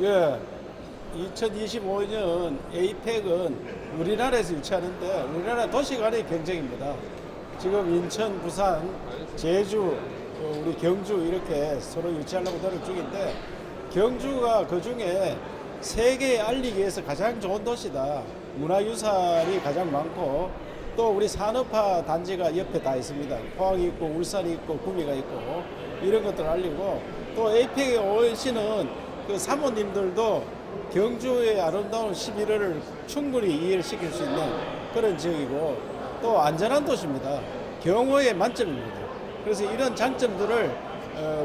예, 2025년 에이펙은 우리나라에서 유치하는데 우리나라 도시 간의 경쟁입니다. 지금 인천, 부산, 제주, 우리 경주 이렇게 서로 유치하려고 노력 중인데 경주가 그 중에 세계에 알리기 위해서 가장 좋은 도시다. 문화유산이 가장 많고 또 우리 산업화 단지가 옆에 다 있습니다. 포항이 있고 울산이 있고 구미가 있고 이런 것들을 알리고 또 에이펙에 오시는 그 사모님들도 경주의 아름다운 11월을 충분히 이해를 시킬 수 있는 그런 지역이고 또 안전한 도시입니다. 경호의 만점입니다. 그래서 이런 장점들을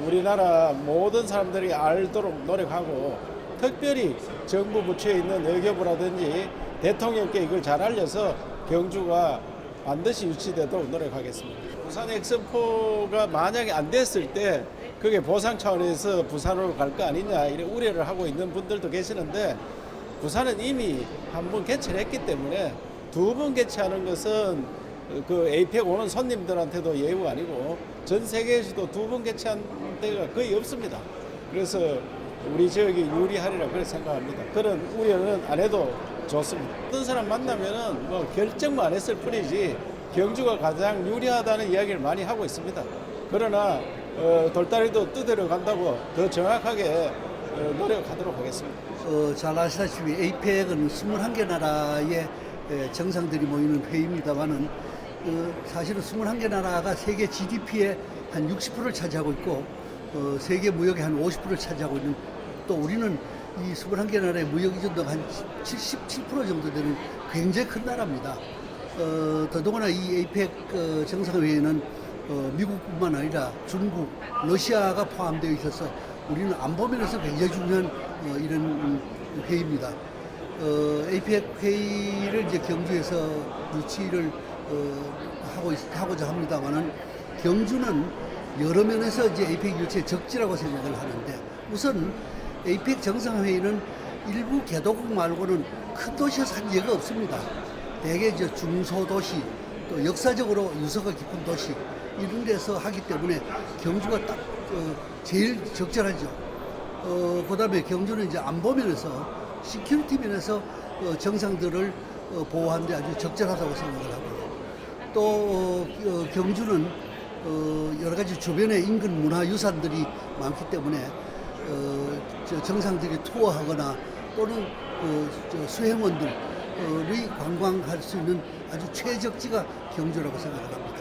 우리나라 모든 사람들이 알도록 노력하고 특별히 정부 부처에 있는 외교부라든지 대통령께 이걸 잘 알려서 경주가 반드시 유치되도록 노력하겠습니다. 부산 엑스포가 만약에 안 됐을 때 그게 보상 차원에서 부산으로 갈 거 아니냐 이런 우려를 하고 있는 분들도 계시는데 부산은 이미 한 번 개최를 했기 때문에 두 번 개최하는 것은 그 에이펙 오는 손님들한테도 예우가 아니고 전 세계에서도 두 번 개최한 데가 거의 없습니다. 그래서 우리 지역이 유리하리라 그렇게 생각합니다. 그런 우려는 안 해도 좋습니다. 어떤 사람 만나면은 뭐 결정만 안 했을 뿐이지 경주가 가장 유리하다는 이야기를 많이 하고 있습니다. 그러나 돌다리도 뜯으러 간다고 더 정확하게 노력하도록 하겠습니다. 잘 아시다시피 에이펙은 21개 나라의 정상들이 모이는 회의입니다만은 사실은 21개 나라가 세계 GDP의 한 60%를 차지하고 있고 세계 무역의 한 50%를 차지하고 있는 또 우리는 이 21개 나라의 무역 의존도가 한 77% 정도 되는 굉장히 큰 나라입니다. 더더구나 이 에이펙 정상회의는 미국뿐만 아니라 중국, 러시아가 포함되어 있어서 우리는 안보 면에서 굉장히 중요한 이런 회의입니다. 에이펙 회의를 이제 경주에서 유치를 하고자 합니다만은 경주는 여러 면에서 이제 에이펙 유치에 적지라고 생각을 하는데 우선 에이펙 정상회의는 일부 개도국 말고는 큰 도시에서 한 예가 없습니다. 대개 이제 중소도시 또 역사적으로 유서가 깊은 도시 이런 데서 하기 때문에 경주가 딱 제일 적절하죠. 그다음에 경주는 이제 안보 면에서 시큐리티 면에서 정상들을 보호하는 데 아주 적절하다고 생각을 하고요. 또 경주는 여러 가지 주변에 인근 문화유산들이 많기 때문에 정상들이 투어하거나 또는 수행원들이 관광할 수 있는 아주 최적지가 경주라고 생각을 합니다.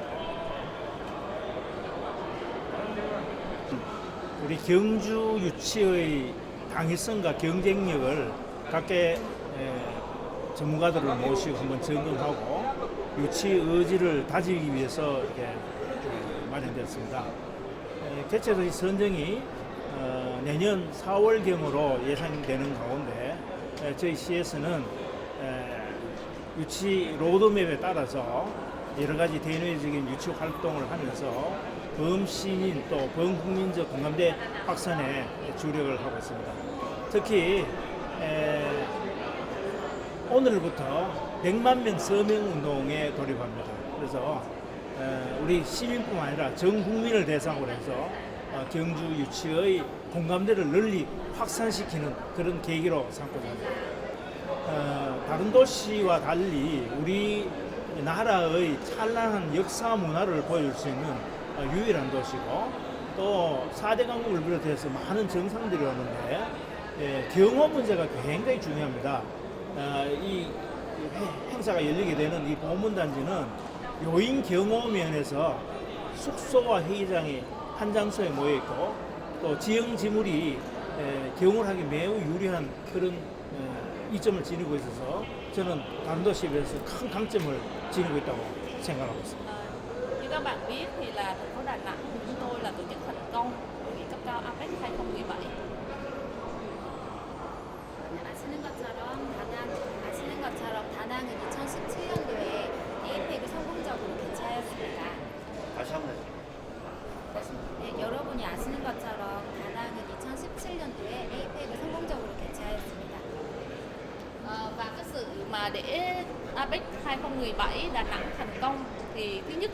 우리 경주 유치의 당위성과 경쟁력을 각계 전문가들을 모시고 한번 점검하고 유치 의지를 다지기 위해서 이렇게 마련되었습니다. 개최도시 선정이 내년 4월경으로 예상되는 가운데 저희 시에서는 유치 로드맵에 따라서 여러 가지 대내적인 유치 활동을 하면서 범시민 또 범국민적 공감대 확산에 주력을 하고 있습니다. 특히 오늘부터 100만 명 서명 운동에 돌입합니다. 그래서 우리 시민뿐만 아니라 전 국민을 대상으로 해서 경주 유치의 공감대를 널리 확산시키는 그런 계기로 삼고자 합니다. 다른 도시와 달리 우리 나라의 찬란한 역사 문화를 보여줄 수 있는 유일한 도시고 또 4대 강국을 비롯해서 많은 정상들이 오는데 경호 문제가 굉장히 중요합니다. 이 행사가 열리게 되는 이 보문단지는 요인 경호 면에서 숙소와 회의장이 한 장소에 모여 있고 또 지형 지물이 경호를 하기 매우 유리한 그런 이점을 지니고 있어서 저는 다른 도시에 비해서 큰 강점을 지니고 있다고 생각하고 있습니다. Như các bạn biết thì là thành phố Đà Nẵng của chúng tôi là tổ chức thành công hội nghị cấp cao APEC 2017. 아시는 것처럼 다낭은 2017년도에 에이펙을 성공적으로 개최하였습니다. 다시 한번 네, 여러분이 아시는 것처럼 다낭은 2017년도에 에이펙을 성공적으로 개최하였습니다. Và cái sự mà để APEC 2017 Đà Nẵng thành công thì thứ nhất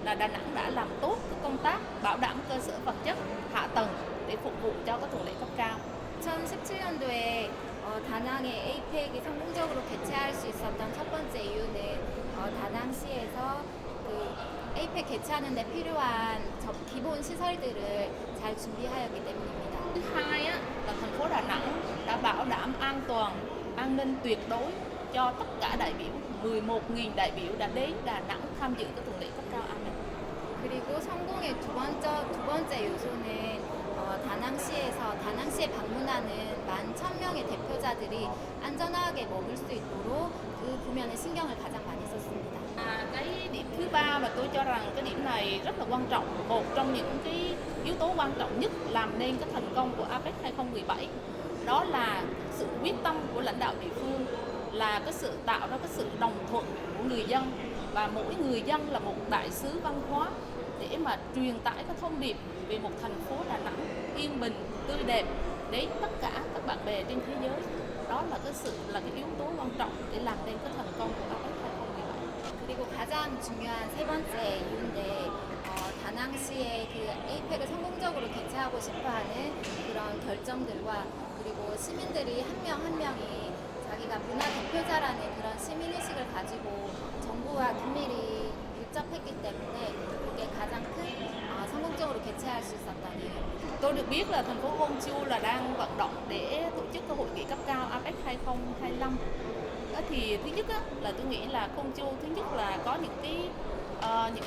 là Đà Nẵng đã làm tốt công tác bảo đảm cơ sở vật chất, hạ tầng để phục vụ cho các tuần lễ cấp cao. 2017년도에 다낭의 에이펙이 성공적으로 개최할 수 있었던 첫 번째 이유는 다낭시에서 그 에이펙 개최하는 데 필요한 기본 시설들을 잘 준비하였기 때문입니다. Thứ hai á, là thành phố Đà Nẵng đã bảo đảm an toàn, an ninh tuyệt đối cho tất cả đại biểu, 11.000 đại biểu đã đến Đà Nẵng tham dự cái tuần lễ cấp cao APEC. 그리고 성공의 두 번째 요소는 다낭시에 방문하는 11,000명의 대표자들이 안전하게 머물 수 있도록 그 부면에 신경을 가장 많이 썼습니다. Cái điểm thứ ba mà tôi cho rằng cái điểm này rất là quan trọng, một trong những cái yếu tố quan trọng nhất làm nên cái thành công của APEC 2017 đó là sự quyết tâm của lãnh đạo địa phương, là cái sự tạo ra cái sự đồng thuận của người dân, và mỗi người dân là một đại sứ văn hóa để mà truyền tải cái thông điệp về một thành phố Đà Nẵng yên bình, tươi đẹp đến tất cả các bạn bè trên thế giới. Đó là cái yếu tố quan trọng để làm nên cái thành công của APEC 2017. 그리고 가장 중요한 세 번째 이유인데 다낭시의 그 에이펙을 성공적으로 개최하고 싶어하는 그런 결정들과 그리고 시민들이 한 명 한 명이 자기가 문화 대표자라는 그런 시민의식을 가지고 정부와 긴밀히 밀접했기 때문에 그게 가장 큰 성공적으로 개최할 수 있었던 이유입니다. Tôi được biết là thành phố Gwangju là đang vận động để tổ chức cái hội nghị cấp cao APEC 2025. Đó thì thứ nhất á, là tôi nghĩ là Gwangju thứ nhất là có những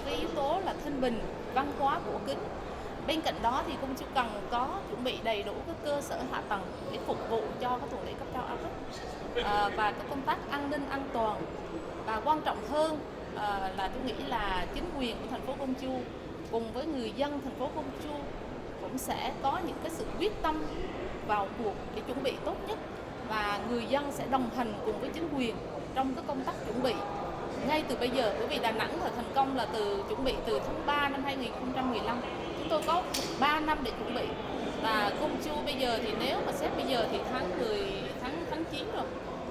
cái yếu tố là thanh bình, văn hóa cổ kính. Bên cạnh đó thì Gwangju cần có chuẩn bị đầy đủ các cơ sở hạ tầng để phục vụ cho cái tuần lễ cấp cao APEC và cái công tác an ninh an toàn, và quan trọng hơn là tôi nghĩ là chính quyền của thành phố Gwangju cùng với người dân thành phố Gwangju cũng sẽ có những cái sự quyết tâm vào cuộc để chuẩn bị tốt nhất, và người dân sẽ đồng hành cùng với chính quyền trong cái công tác chuẩn bị ngay từ bây giờ, bởi vì Đà Nẵng là thành công là chuẩn bị từ tháng 3 năm 2015. Chúng tôi có 3 năm để chuẩn bị, và Gwangju bây giờ thì nếu mà xét bây giờ thì tháng 9 rồi,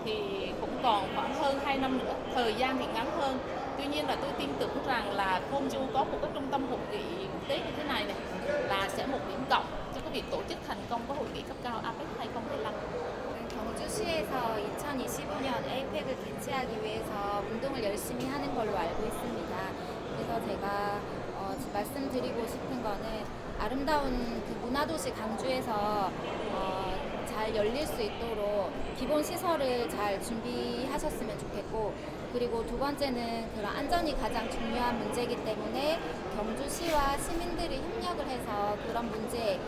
thì cũng còn khoảng hơn 2 năm nữa, thời gian thì ngắn hơn. Tuy nhiên là tôi tin tưởng rằng là Gwangju có một cái trung tâm hội nghị quốc tế như thế này là sẽ một điểm cộng cho cái việc tổ chức thành công cái hội nghị cấp cao APEC 2025. 경주시에서 2025년 에이펙을 개최하기 위해서 운동을 열심히 하는 걸로 알고 있습니다. 그래서 제가 말씀드리고 싶은 거는 아름다운 그 문화도시 강주에서 잘 열릴 수 있도록 기본 시설을 잘 준비하셨으면 좋겠고, 그리고 두 번째는 그런 안전이 가장 중요한 문제이기 때문에 경주시와 시민들이 협력을 해서 그런 문제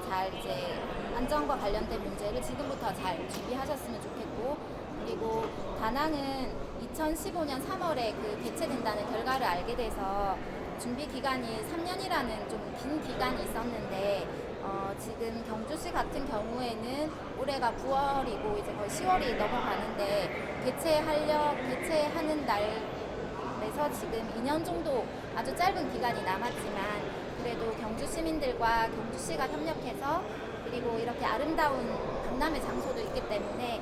잘 이제 안전과 관련된 문제를 지금부터 잘 준비하셨으면 좋겠고, 그리고 다낭은 2015년 3월에 그 개최된다는 결과를 알게 돼서 준비 기간이 3년이라는 좀 긴 기간이 있었는데 지금 경주시 같은 경우에는 올해가 9월이고 이제 거의 10월이 넘어가는데 개최하는 날에서 지금 2년 정도 아주 짧은 기간이 남았지만 그래도 경주 시민들과 경주시가 협력해서 그리고 이렇게 아름다운 강남의 장소도 있기 때문에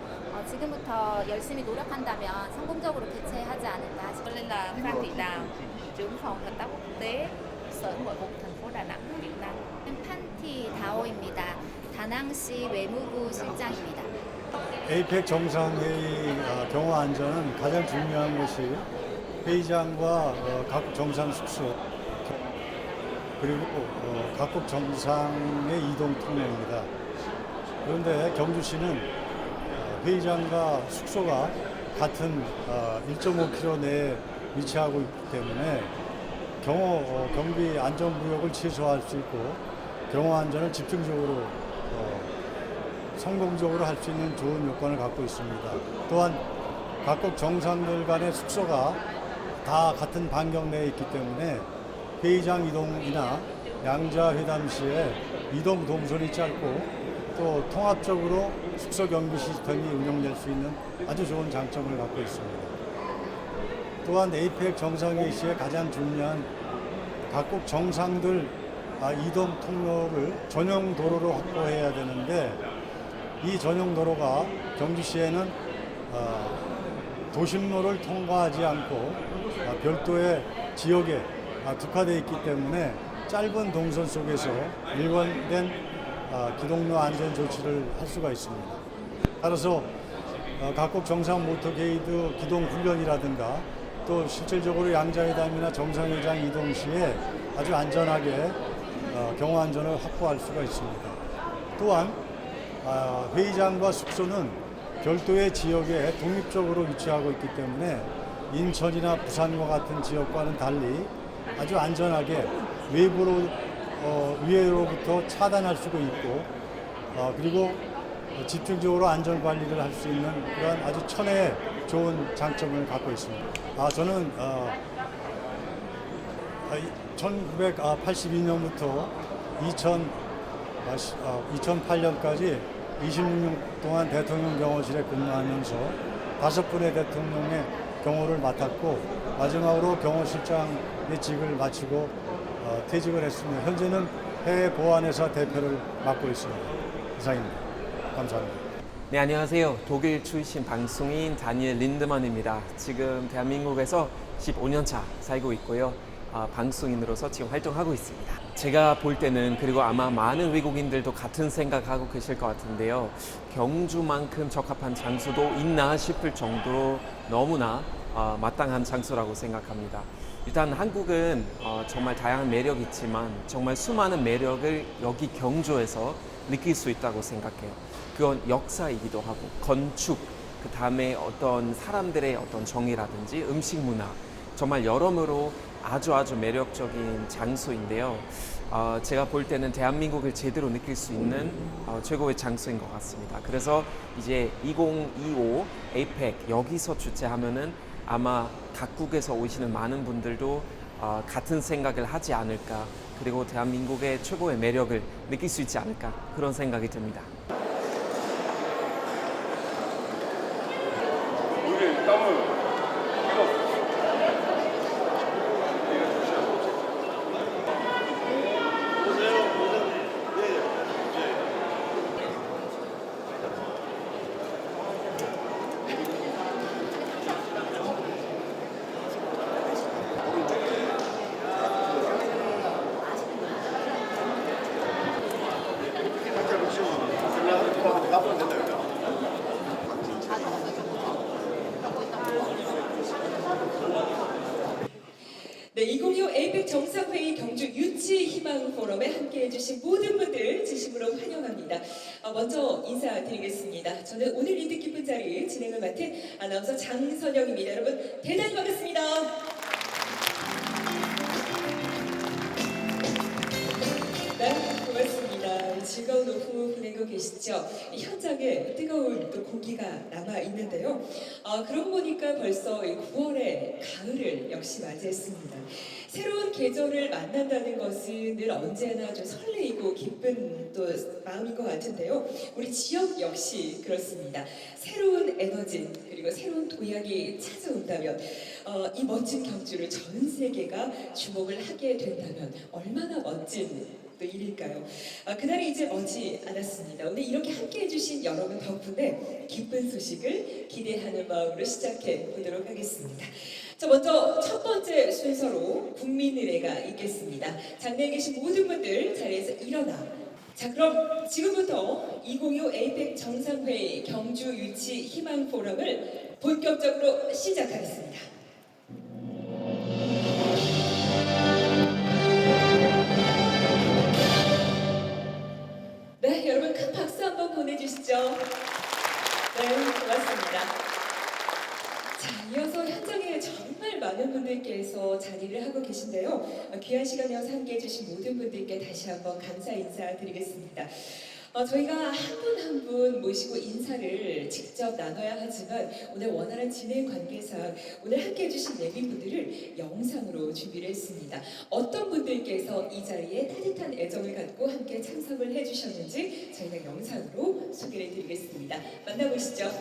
지금부터 열심히 노력한다면 성공적으로 개최하지 않을까 Cho 싶습니다. nên là Phan Thị Đào, trưởng phòng hợp tác quốc tế Sở Nội vụ thành phố Đà Nẵng, Việt Nam. 판티 다오입니다. 다낭시 외무부 실장입니다. 에이펙 정상회의 경호 안전은 가장 중요한 것이 회의장과 각국 정상 숙소 그리고 각국 정상의 이동 통로입니다. 그런데 경주시는 회의장과 숙소가 같은 1.5km 내에 위치하고 있기 때문에 경비 안전구역을 최소화할 수 있고 경호 안전을 집중적으로 성공적으로 할 수 있는 좋은 요건을 갖고 있습니다. 또한 각국 정상들 간의 숙소가 다 같은 반경 내에 있기 때문에 회의장 이동이나 양자 회담 시에 이동 동선이 짧고 또 통합적으로 숙소 경비 시스템이 운영될 수 있는 아주 좋은 장점을 갖고 있습니다. 또한 에이펙 정상회의 시에 가장 중요한 각국 정상들 이동 통로를 전용 도로로 확보해야 되는데 이 전용 도로가 경주시에는 도심로를 통과하지 않고 별도의 지역에 특화되어 있기 때문에 짧은 동선 속에서 일관된 기동로 안전 조치를 할 수가 있습니다. 따라서 각국 정상 모터게이드 기동 훈련이라든가 또 실질적으로 양자회담이나 정상회담 이동 시에 아주 안전하게 경호 안전을 확보할 수가 있습니다. 또한 회의장과 숙소는 별도의 지역에 독립적으로 위치하고 있기 때문에 인천이나 부산과 같은 지역과는 달리 아주 안전하게 위해로부터 차단할 수도 있고 그리고 집중적으로 안전 관리를 할 수 있는 그런 아주 천혜의 좋은 장점을 갖고 있습니다. 저는 1982년부터 2008년까지 26년 동안 대통령 경호실에 근무하면서 5분의 대통령의 경호를 맡았고 마지막으로 경호실장의 직을 마치고 퇴직을 했습니다. 현재는 해외 보안회사 대표를 맡고 있습니다. 이상입니다. 감사합니다. 네, 안녕하세요. 독일 출신 방송인 다니엘 린드만입니다. 지금 대한민국에서 15년 차 살고 있고요. 방송인으로서 지금 활동하고 있습니다. 제가 볼 때는 그리고 아마 많은 외국인들도 같은 생각하고 계실 것 같은데요. 경주만큼 적합한 장소도 있나 싶을 정도로 너무나 마땅한 장소라고 생각합니다. 일단 한국은 정말 다양한 매력이 있지만 정말 수많은 매력을 여기 경주에서 느낄 수 있다고 생각해요. 그건 역사이기도 하고 건축, 그 다음에 어떤 사람들의 어떤 정의라든지 음식 문화, 정말 여러모로 아주 매력적인 장소인데요. 제가 볼 때는 대한민국을 제대로 느낄 수 있는 최고의 장소인 것 같습니다. 그래서 이제 2025 APEC 여기서 주최하면은 아마 각국에서 오시는 많은 분들도 같은 생각을 하지 않을까, 그리고 대한민국의 최고의 매력을 느낄 수 있지 않을까, 그런 생각이 듭니다. 네, 2025 APEC 정상회의 경주 유치 희망 포럼에 함께해 주신 모든 분들 진심으로 환영합니다. 먼저 인사드리겠습니다. 저는 오늘 이 뜻깊은 자리 진행을 맡은 아나운서 장선영입니다. 여러분 대단히 반갑습니다. 네, 고맙습니다. 즐거운 오후 보내고 계시죠? 현장에 뜨거운 또 공기가 남아 있는데요. 그러고 보니까 벌써 9월의 가을을 역시 맞이했습니다. 새로운 계절을 만난다는 것은 늘 언제나 좀 설레이고 기쁜 또 마음인 것 같은데요. 우리 지역 역시 그렇습니다. 새로운 에너지 그리고 새로운 도약이 찾아온다면 이 멋진 경주를 전 세계가 주목을 하게 된다면 얼마나 멋진 또 일일까요? 그날이 이제 머지 않았습니다. 오늘 이렇게 함께 해주신 여러분 덕분에 기쁜 소식을 기대하는 마음으로 시작해 보도록 하겠습니다. 자, 먼저 첫 번째 순서로 국민의례가 있겠습니다. 장내에 계신 모든 분들 자리에서 일어나. 자, 그럼 지금부터 2025 APEC 정상회의 경주 유치 희망 포럼을 본격적으로 시작하겠습니다. 네, 여러분 큰 박수 한번 보내주시죠. 네, 고맙습니다. 자, 이어서 현장에 정말 많은 분들께서 자리를 하고 계신데요. 귀한 시간 여서 함께해 주신 모든 분들께 다시 한번 감사 인사드리겠습니다. 저희가 한 분 한 분 모시고 인사를 직접 나눠야 하지만 오늘 원활한 진행 관계상 오늘 함께해 주신 예비분들을 영상으로 준비를 했습니다. 어떤 분들께서 이 자리에 따뜻한 애정을 갖고 함께 참석을 해주셨는지 저희가 영상으로 소개를 드리겠습니다. 만나보시죠.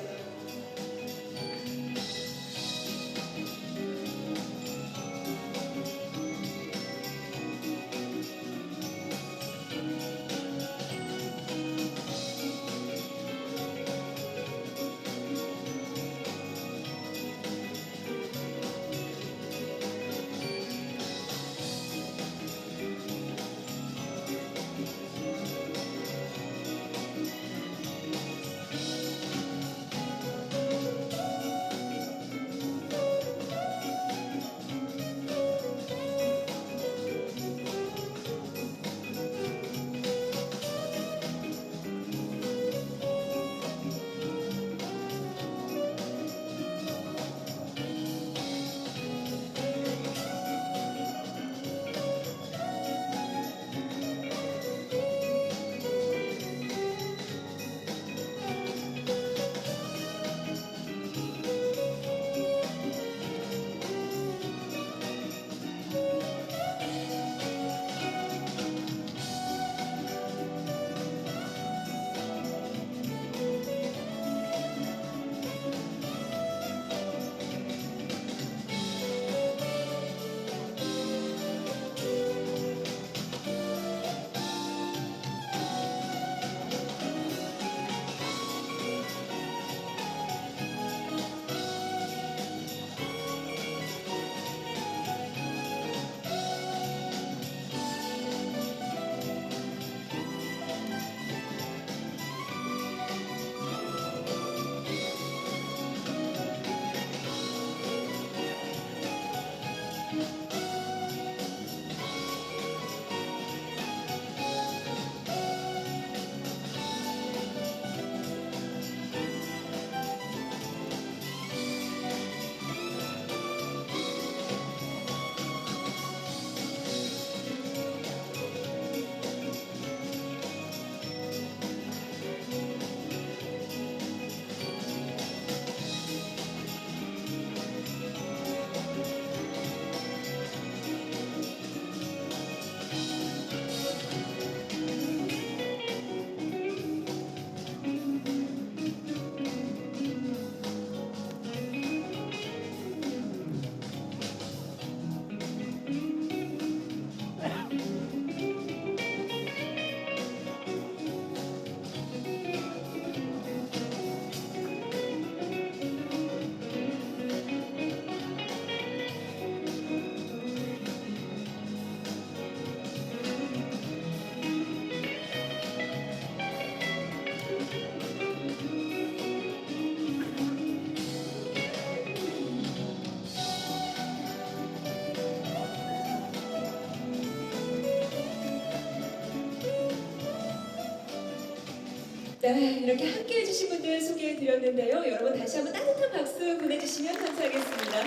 네, 이렇게 함께 해주신 분들 소개해 드렸는데요. 여러분 다시 한번 따뜻한 박수 보내주시면 감사하겠습니다.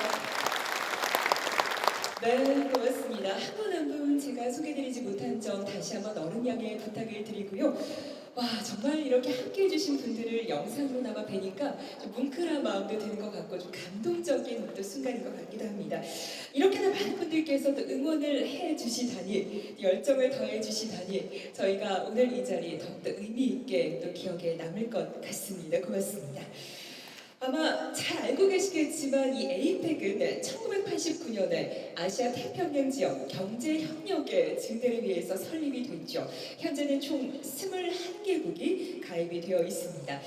네, 고맙습니다. 한 분 한 분 제가 소개드리지 못한 점 다시 한번 어른 양해 부탁을 드리고요. 와, 정말 이렇게 함께 해주신 분들을 영상으로나마 뵈니까 좀 뭉클한 마음도 드는 것 같고 좀 감동적인 또 순간인 것 같기도 합니다. 이렇게나 많은 분들께서 또 응원을 해주시다니, 열정을 더해주시다니 저희가 오늘 이 자리 더욱더 의미 있게 또 기억에 남을 것 같습니다. 고맙습니다. 아마 잘 알고 계시겠지만 이 에이펙은 1989년에 아시아 태평양 지역 경제협력의 증대를 위해서 설립이 됐죠. 현재는 총 21개국이 가입이 되어 있습니다.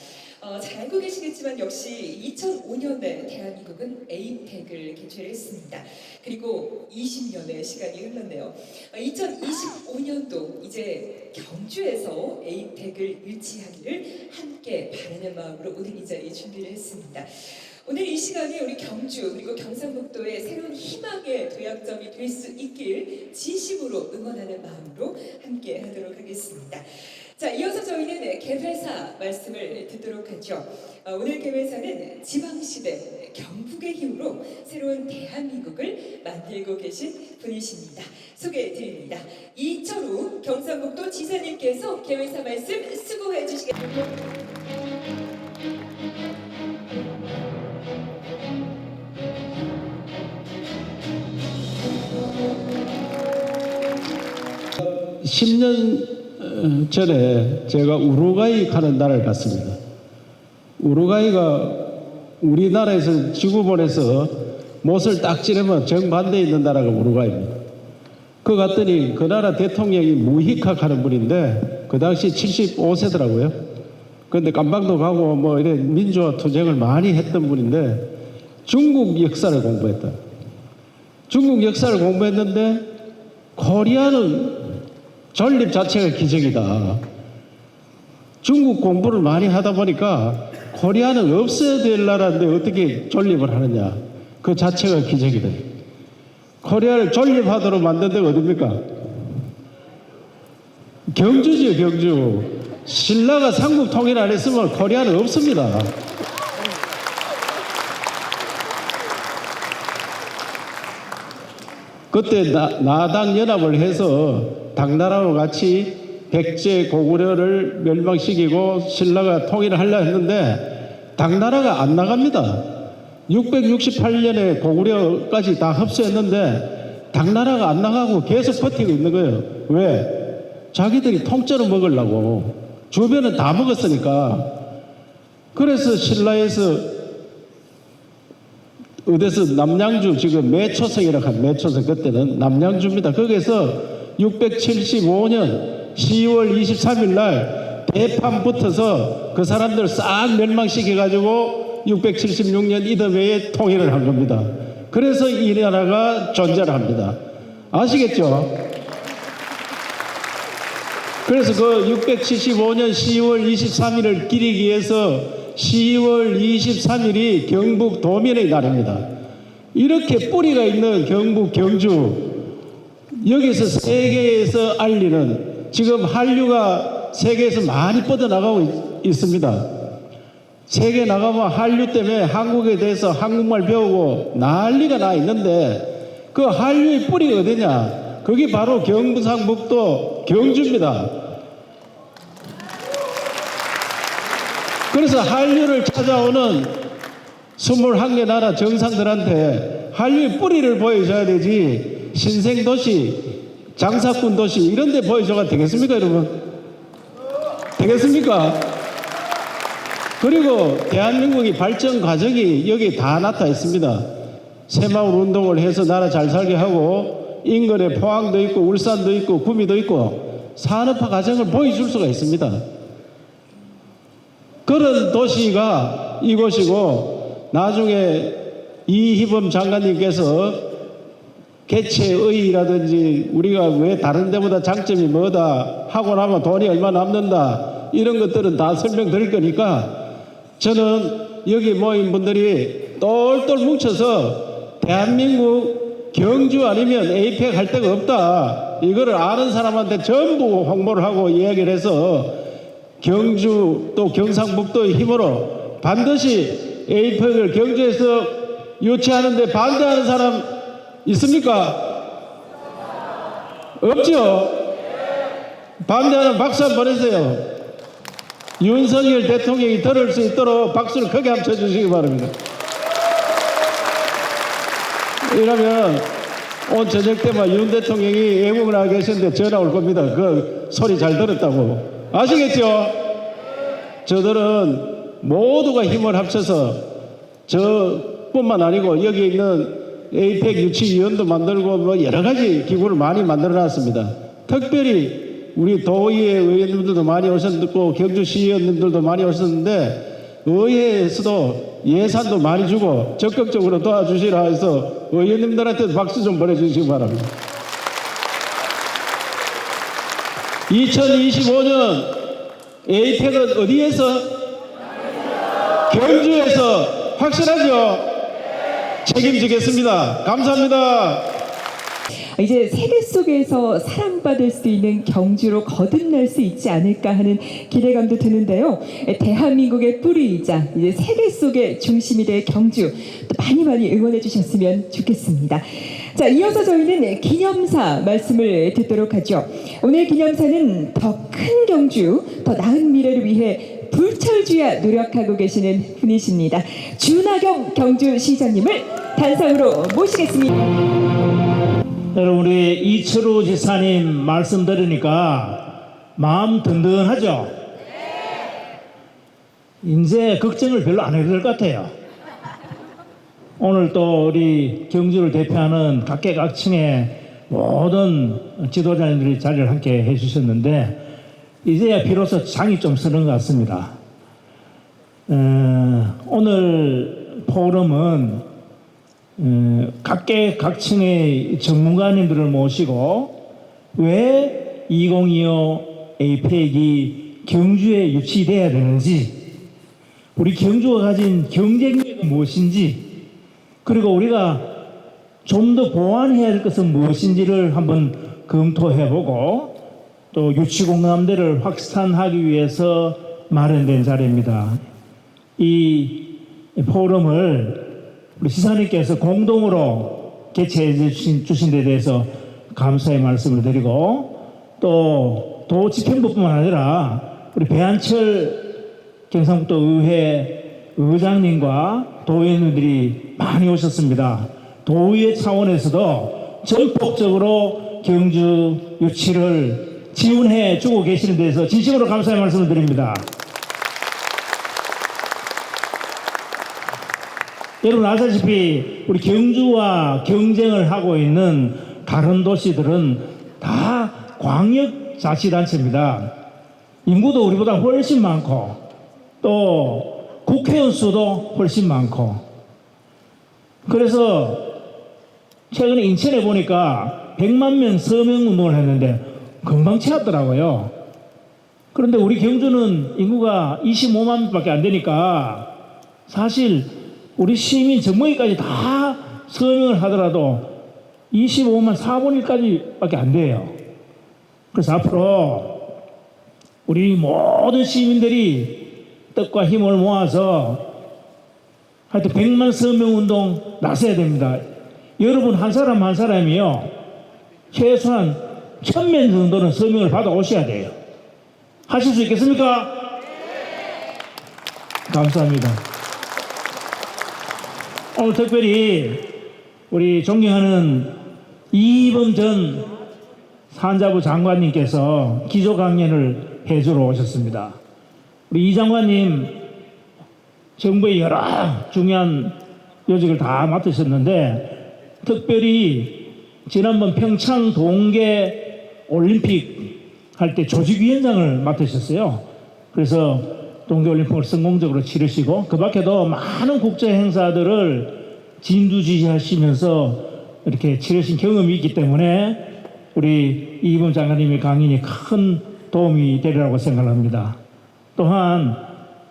잘 알고 계시겠지만 역시 2005년에 대한민국은 에이펙을 개최했습니다. 그리고 20년의 시간이 흘렀네요. 2025년도 이제 경주에서 에이펙을 유치하기를 함께 바라는 마음으로 오늘 이 자리 준비를 했습니다. 오늘 이 시간에 우리 경주 그리고 경상북도의 새로운 희망의 도약점이 될 수 있길 진심으로 응원하는 마음으로 함께 하도록 하겠습니다. 자, 이어서 저희는 개회사 말씀을 듣도록 하죠. 오늘 개회사는 지방시대 경북의 힘으로 새로운 대한민국을 만들고 계신 분이십니다. 소개해 드립니다. 이철우 경상북도 지사님께서 개회사 말씀 수고해 주시겠습니다. 십 년 전에 제가 우루과이 가는 나라를 갔습니다. 우루과이가 우리나라에서 지구본에서 못을 딱 찌르면 정반대에 있는 나라가 우루과이입니다. 그 갔더니 그 나라 대통령이 무히카 하는 분인데 그 당시 75세더라고요. 그런데 깜방도 가고 뭐 이래 민주화 투쟁을 많이 했던 분인데 중국 역사를 공부했다. 중국 역사를 공부했는데 코리아는 전립 자체가 기적이다. 중국 공부를 많이 하다 보니까 코리아는 없어야 될 나라인데 어떻게 존립을 하느냐. 그 자체가 기적이다. 코리아를 존립하도록 만든 데가 어딥니까? 경주지요, 경주. 신라가 삼국 통일 안 했으면 코리아는 없습니다. 그때 나당 연합을 해서 당나라와 같이 백제 고구려를 멸망시키고 신라가 통일을 하려 했는데 당나라가 안 나갑니다. 668년에 고구려까지 다 흡수했는데 당나라가 안 나가고 계속 버티고 있는 거예요. 왜? 자기들이 통째로 먹으려고. 주변은 다 먹었으니까. 그래서 신라에서 어디서 남양주, 지금 매초성이라고 한 매초성, 그때는 남양주입니다. 거기서 675년 10월 23일 날 대판 붙어서 그 사람들 싹 멸망시켜가지고 676년 이듬해에 통일을 한 겁니다. 그래서 이 나라가 존재를 합니다. 아시겠죠? 그래서 그 675년 10월 23일을 기리기 위해서 10월 23일이 경북 도민의 날입니다. 이렇게 뿌리가 있는 경북 경주, 여기서 세계에서 알리는, 지금 한류가 세계에서 많이 뻗어나가고 있습니다. 세계 나가면 한류 때문에 한국에 대해서 한국말 배우고 난리가 나 있는데 그 한류의 뿌리가 어디냐? 그게 바로 경상북도 경주입니다. 그래서 한류를 찾아오는 21개 나라 정상들한테 한류의 뿌리를 보여줘야 되지, 신생도시, 장사꾼도시 이런 데 보여줘가 되겠습니까, 여러분? 되겠습니까? 그리고 대한민국의 발전 과정이 여기 다 나타나 있습니다. 새마을 운동을 해서 나라 잘 살게 하고 인근에 포항도 있고 울산도 있고 구미도 있고 산업화 과정을 보여줄 수가 있습니다. 그런 도시가 이곳이고, 나중에 이희범 장관님께서 개체의라든지 우리가 왜 다른 데보다 장점이 뭐다 하고 나면 돈이 얼마 남는다 이런 것들은 다 설명드릴 거니까 저는 여기 모인 분들이 똘똘 뭉쳐서 대한민국 경주 아니면 에이펙 할 데가 없다, 이거를 아는 사람한테 전부 홍보를 하고 이야기를 해서 경주 또 경상북도의 힘으로 반드시 에이펙을 경주에서 유치하는데 반대하는 사람 있습니까? 없죠? 반대하는 박수 한번 보내세요. 윤석열 대통령이 들을 수 있도록 박수를 크게 한번 쳐주시기 바랍니다. 이러면 오늘 저녁 때만 윤 대통령이 외국을 하고 계시는데 전화 올 겁니다. 그 소리 잘 들었다고. 아시겠죠? 저들은 모두가 힘을 합쳐서 저뿐만 아니고 여기 있는 에이펙 유치위원도 만들고 뭐 여러 가지 기구를 많이 만들어 놨습니다. 특별히 우리 도의회 의원님들도 많이 오셨고 경주시의원님들도 많이 오셨는데 의회에서도 예산도 많이 주고 적극적으로 도와주시라 해서 의원님들한테도 박수 좀 보내주시기 바랍니다. 2025년 에이펙은 어디에서? 경주에서. 확실하죠? 책임지겠습니다. 감사합니다. 이제 세계 속에서 사랑받을 수 있는 경주로 거듭날 수 있지 않을까 하는 기대감도 드는데요. 대한민국의 뿌리이자 이제 세계 속의 중심이 될 경주 또 많이 응원해 주셨으면 좋겠습니다. 자, 이어서 저희는 기념사 말씀을 듣도록 하죠. 오늘 기념사는 더 큰 경주, 더 나은 미래를 위해 불철주야 노력하고 계시는 분이십니다. 준하경 경주시장님을 단상으로 모시겠습니다. 여러분, 우리 이철우 지사님 말씀 들으니까 마음 든든하죠? 이제 걱정을 별로 안 해도 될 것 같아요. 오늘 또 우리 경주를 대표하는 각계각층의 모든 지도자님들이 자리를 함께 해주셨는데 이제야 비로소 장이 좀 서는 것 같습니다. 오늘 포럼은 각계각층의 전문가님들을 모시고 왜 2025 에이펙이 경주에 유치돼야 되는지, 우리 경주가 가진 경쟁력은 무엇인지, 그리고 우리가 좀 더 보완해야 될 것은 무엇인지를 한번 검토해보고 또 유치공감대를 확산하기 위해서 마련된 자리입니다. 이 포럼을 우리 시사님께서 공동으로 개최해 주신 데 대해서 감사의 말씀을 드리고 또 도집행부뿐만 아니라 우리 배한철 경상북도 의회 의장님과 도의원님들이 많이 오셨습니다. 도의회 차원에서도 전폭적으로 경주 유치를 지원해 주고 계시는 데서 진심으로 감사의 말씀을 드립니다. 여러분 아시다시피 우리 경주와 경쟁을 하고 있는 다른 도시들은 다 광역자치단체입니다. 인구도 우리보다 훨씬 많고 또 국회의원 수도 훨씬 많고, 그래서 최근에 인천에 보니까 100만 명 서명 운동을 했는데 금방 채웠더라고요. 그런데 우리 경주는 인구가 25만 명밖에 안 되니까 사실 우리 시민 전문의까지 다 서명을 하더라도 25만 4분의 1까지밖에 안 돼요. 그래서 앞으로 우리 모든 시민들이 뜻과 힘을 모아서 하여튼 100만 서명 운동 나서야 됩니다. 여러분 한 사람 한 사람이요 최소한 1000명 정도는 서명을 받아 오셔야 돼요. 하실 수 있겠습니까? 감사합니다. 오늘 특별히 우리 존경하는 이범 전 산자부 장관님께서 기조 강연을 해주러 오셨습니다. 우리 이 장관님 정부의 여러 중요한 요직을 다 맡으셨는데 특별히 지난번 평창 동계 올림픽 할 때 조직위원장을 맡으셨어요. 그래서 동계올림픽을 성공적으로 치르시고 그 밖에도 많은 국제 행사들을 진두지휘하시면서 이렇게 치르신 경험이 있기 때문에 우리 이범 장관님의 강연이 큰 도움이 되리라고 생각합니다. 또한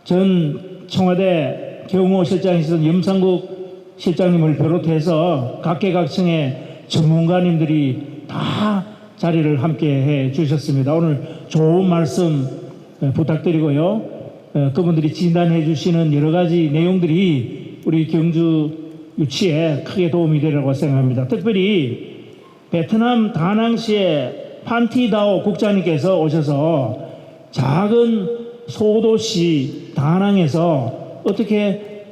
전 청와대 경호실장이신 염상국 실장님을 비롯해서 각계각층의 전문가님들이 다 자리를 함께 해 주셨습니다. 오늘 좋은 말씀 부탁드리고요. 그분들이 진단해 주시는 여러 가지 내용들이 우리 경주 유치에 크게 도움이 되리라고 생각합니다. 특별히 베트남 다낭시의 판티다오 국장님께서 오셔서 작은 소도시 다낭에서 어떻게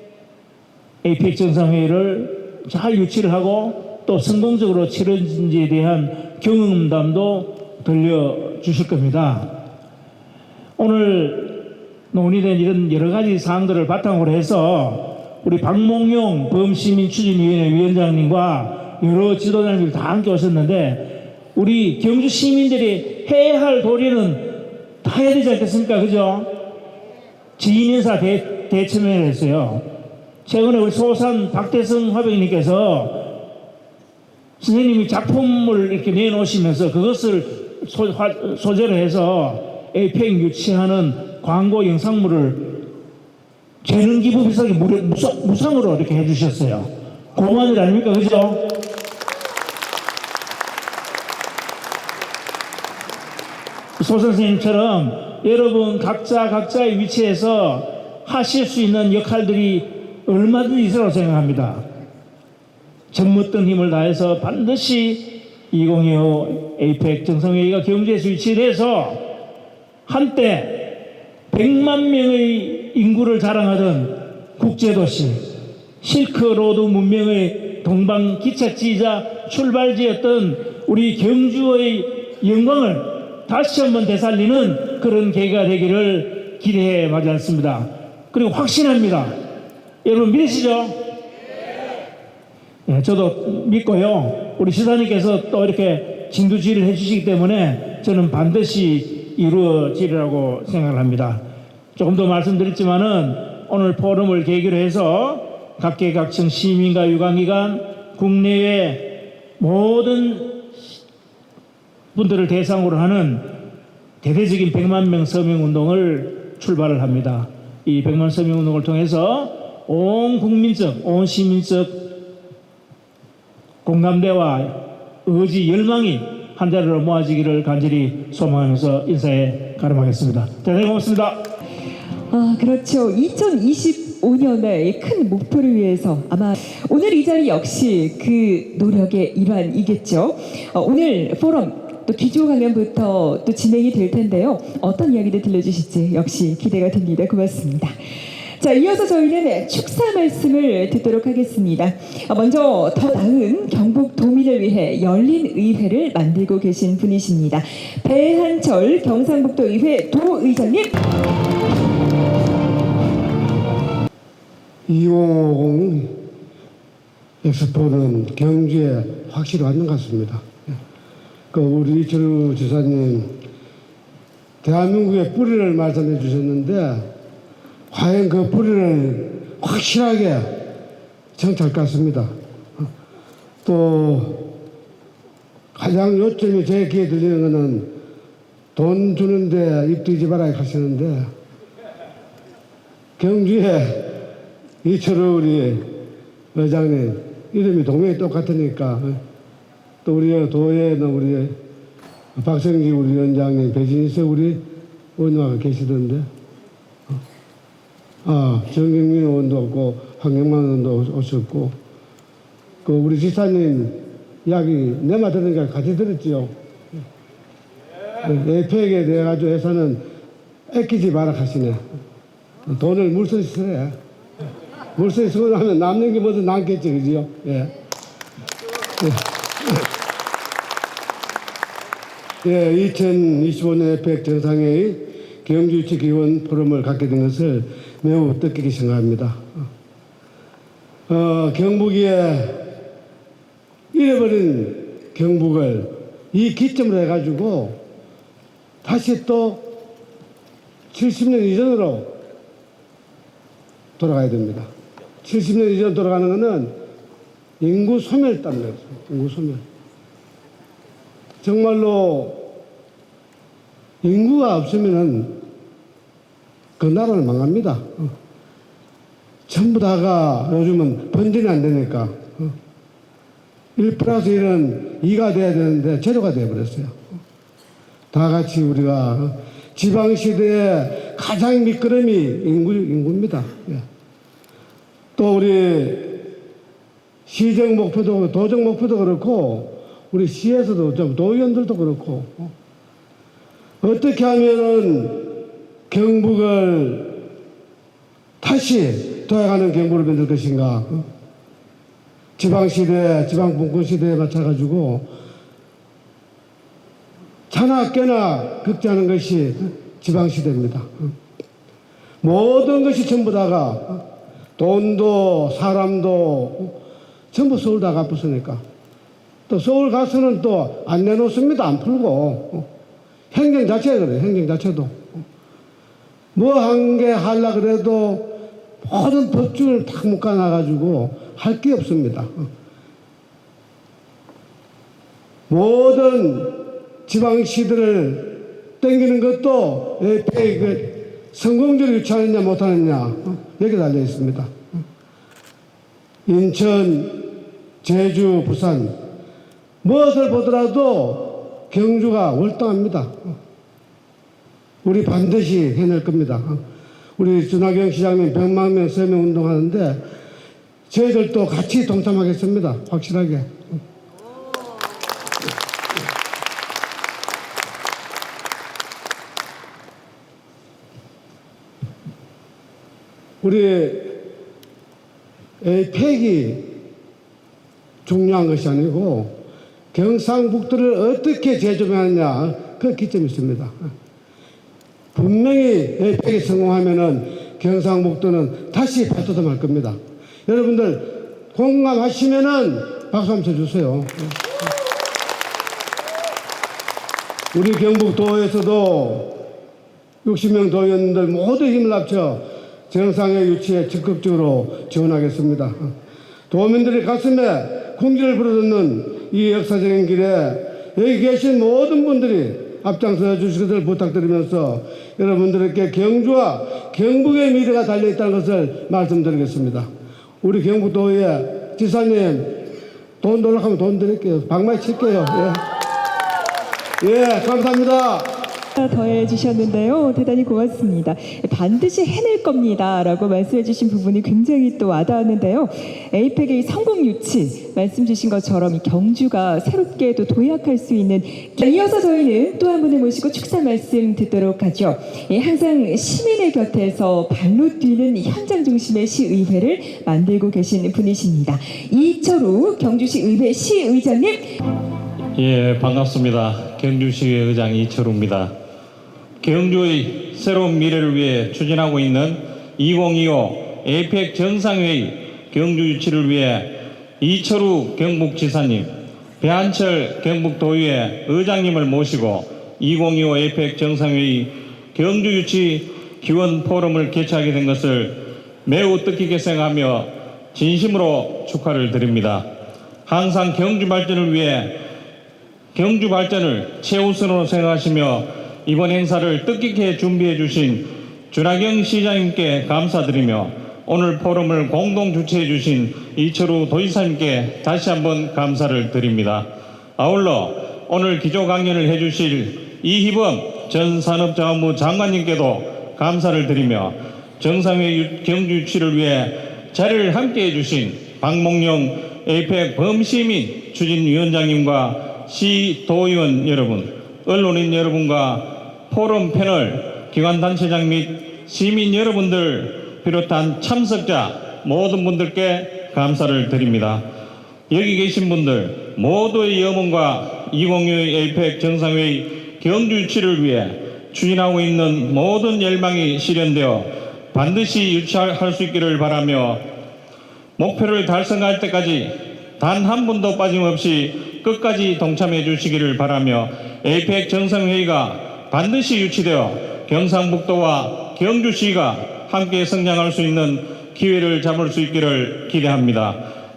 APEC 정상회의를 잘 유치를 하고 또 성공적으로 치러진지에 대한 경험담도 들려주실 겁니다. 오늘 논의된 이런 여러 가지 사항들을 바탕으로 해서 우리 박몽용 범시민추진위원회 위원장님과 여러 지도자님들 다 함께 오셨는데 우리 경주 시민들이 해야 할 도리는 다 해야 되지 않겠습니까? 그죠? 지인인사 대참여를 했어요. 최근에 우리 소산 박대성 화백님께서 선생님이 작품을 이렇게 내놓으시면서 그것을 소재로 해서 에이펙 유치하는 광고 영상물을 재능 기부 비싸게 무상으로 이렇게 해주셨어요. 고마운 일 아닙니까? 그죠? 소 선생님처럼 여러분 각자의 위치에서 하실 수 있는 역할들이 얼마든지 있으라고 생각합니다. 정묻던 힘을 다해서 반드시 2025 에이펙 정상회의가 경주에서 위치돼서 한때 100만 명의 인구를 자랑하던 국제도시 실크로드 문명의 동방 기착지이자 출발지였던 우리 경주의 영광을 다시 한번 되살리는 그런 계기가 되기를 기대해 마지 않습니다. 그리고 확신합니다. 여러분 믿으시죠? 네, 저도 믿고요. 우리 시사님께서 또 이렇게 진두지휘를 해주시기 때문에 저는 반드시 이루어지리라고 생각을 합니다. 조금 더 말씀드렸지만은 오늘 포럼을 계기로 해서 각계각층 시민과 유관기관, 국내외 모든 분들을 대상으로 하는 대대적인 100만 명 서명 운동을 출발을 합니다. 이 100만 서명 운동을 통해서 온 국민적, 온 시민적 공감대와 의지, 열망이 한 자리로 모아지기를 간절히 소망하면서 인사에 가름하겠습니다. 대단히 고맙습니다. 그렇죠. 2025년의 큰 목표를 위해서 아마 오늘 이 자리 역시 그 노력의 일환이겠죠. 오늘 포럼 또 기조 강연부터 또 진행이 될 텐데요. 어떤 이야기들 들려주실지 역시 기대가 됩니다. 고맙습니다. 자, 이어서 저희는 축사 말씀을 듣도록 하겠습니다. 먼저 더 나은 경북 도민을 위해 열린 의회를 만들고 계신 분이십니다. 배한철 경상북도의회 도의장님. 2050 엑스포는 경주에 확실히 왔는 것 같습니다. 우리 이철우 지사님 대한민국의 뿌리를 말씀해 주셨는데 과연 그 뿌리를 확실하게 정착할 것 같습니다. 또 가장 요점이 제 귀에 들리는 것은 돈 주는데 입 뒤지 말아야 하시는데 경주에 이철우 우리 의장님 이름이 동명이 똑같으니까 또 우리 도에는 우리 박성기 우리 위원장님, 배진석 우리 의원님과 계시던데, 정경민 의원도 없고 황경만 의원도 오셨고, 그 우리 지사님 이야기 내가 들으니까 같이 들었지요. 에이펙에 대해 가지고 해서는 아끼지 마라 하시네. 돈을 물쓰기 쓰래. 물쓰기 쓰고 나면 남는 게 뭐든 남겠지, 그지요? 예. 예, 2025년 에이펙 정상회의 경주유치기원 포럼을 갖게 된 것을 매우 뜻깊게 생각합니다. 경북에 잃어버린 경북을 이 기점으로 해가지고 다시 또 70년 이전으로 돌아가야 됩니다. 70년 이전 돌아가는 것은 인구 소멸 때문에 인구 소멸. 정말로 인구가 없으면은 그 나라는 망합니다. 전부 다가 요즘은 번진이 안 되니까 1+1은 2가 돼야 되는데 제로가 돼버렸어요. 다 같이 우리가 지방시대의 가장 밑거름이 인구입니다. 예. 또 우리 시정 목표도 도정 목표도 그렇고 우리 시에서도 좀 도의원들도 그렇고 어떻게 하면은 경북을 다시 돌아가는 경북을 만들 것인가. 지방시대, 지방분권시대에 맞춰가지고 자나 깨나 극지하는 것이 지방시대입니다. 모든 것이 전부 다가 돈도 사람도 전부 서울 다 갚았으니까 또 서울 가서는 또 안 내놓습니다. 안 풀고 행정 자체가 그래요. 행정 자체도 뭐 한 개 하려고 그래도 모든 법규를 딱 묶어놔가지고 할 게 없습니다. 모든 지방시들을 땡기는 것도 그 성공적으로 유치하느냐 못하느냐 여기 달려 있습니다. 인천, 제주, 부산 무엇을 보더라도 경주가 월등합니다. 우리 반드시 해낼 겁니다. 우리 준하경 시장님 100만 명 서명 운동하는데 저희들도 같이 동참하겠습니다. 확실하게. 우리 에이펙이 중요한 것이 아니고 경상북도를 어떻게 재조명하느냐 그 기점이 있습니다. 분명히 에이펙이 성공하면은 경상북도는 다시 발돋움할 겁니다. 여러분들 공감하시면은 박수 한번 쳐주세요. 우리 경북도에서도 60명 도의원들 모두 힘을 합쳐 정상회 유치에 적극적으로 지원하겠습니다. 도민들의 가슴에 공기를 불어넣는 이 역사적인 길에 여기 계신 모든 분들이 앞장서 주시기를 부탁드리면서 여러분들께 경주와 경북의 미래가 달려있다는 것을 말씀드리겠습니다. 우리 경북도의 지사님 돈 노력하면 돈 드릴게요. 방망이 칠게요. 예, 감사합니다. 더해 주셨는데요. 대단히 고맙습니다. 반드시 해낼 겁니다 라고 말씀해 주신 부분이 굉장히 또 와닿았는데요. 에이펙의 성공 유치 말씀 주신 것처럼 이 경주가 새롭게 또 도약할 수 있는, 이어서 저희는 또 한 분을 모시고 축사 말씀 듣도록 하죠. 항상 시민의 곁에서 발로 뛰는 현장 중심의 시의회를 만들고 계신 분이십니다. 이철우 경주시 의회 시의장님. 예, 반갑습니다. 경주시의회 의장 이철우입니다. 경주의 새로운 미래를 위해 추진하고 있는 2025 에이펙 정상회의 경주 유치를 위해 이철우 경북지사님, 배한철 경북도의회 의장님을 모시고 2025 에이펙 정상회의 경주 유치 기원 포럼을 개최하게 된 것을 매우 뜻깊게 생각하며 진심으로 축하를 드립니다. 항상 경주 발전을 위해 경주 발전을 최우선으로 생각하시며 이번 행사를 뜻깊게 준비해 주신 준하경 시장님께 감사드리며 오늘 포럼을 공동 주최해 주신 이철우 도지사님께 다시 한번 감사를 드립니다. 아울러 오늘 기조 강연을 해 주실 이희범 전 산업자원부 장관님께도 감사를 드리며 정상회 경주 유치를 위해 자리를 함께해 주신 박몽룡 에이펙 범시민 추진위원장님과 시도의원 여러분, 언론인 여러분과 포럼 패널, 기관단체장 및 시민 여러분들 비롯한 참석자 모든 분들께 감사를 드립니다. 여기 계신 분들 모두의 염원과 2025 에이펙 정상회의 경주 유치를 위해 추진하고 있는 모든 열망이 실현되어 반드시 유치할 수 있기를 바라며 목표를 달성할 때까지 단 한 분도 빠짐없이 끝까지 동참해 주시기를 바라며 에이펙 정상회의가 반드시 유치되어 경상북도와 경주시가 함께 성장할 수 있는 기회를 잡을 수 있기를 기대합니다.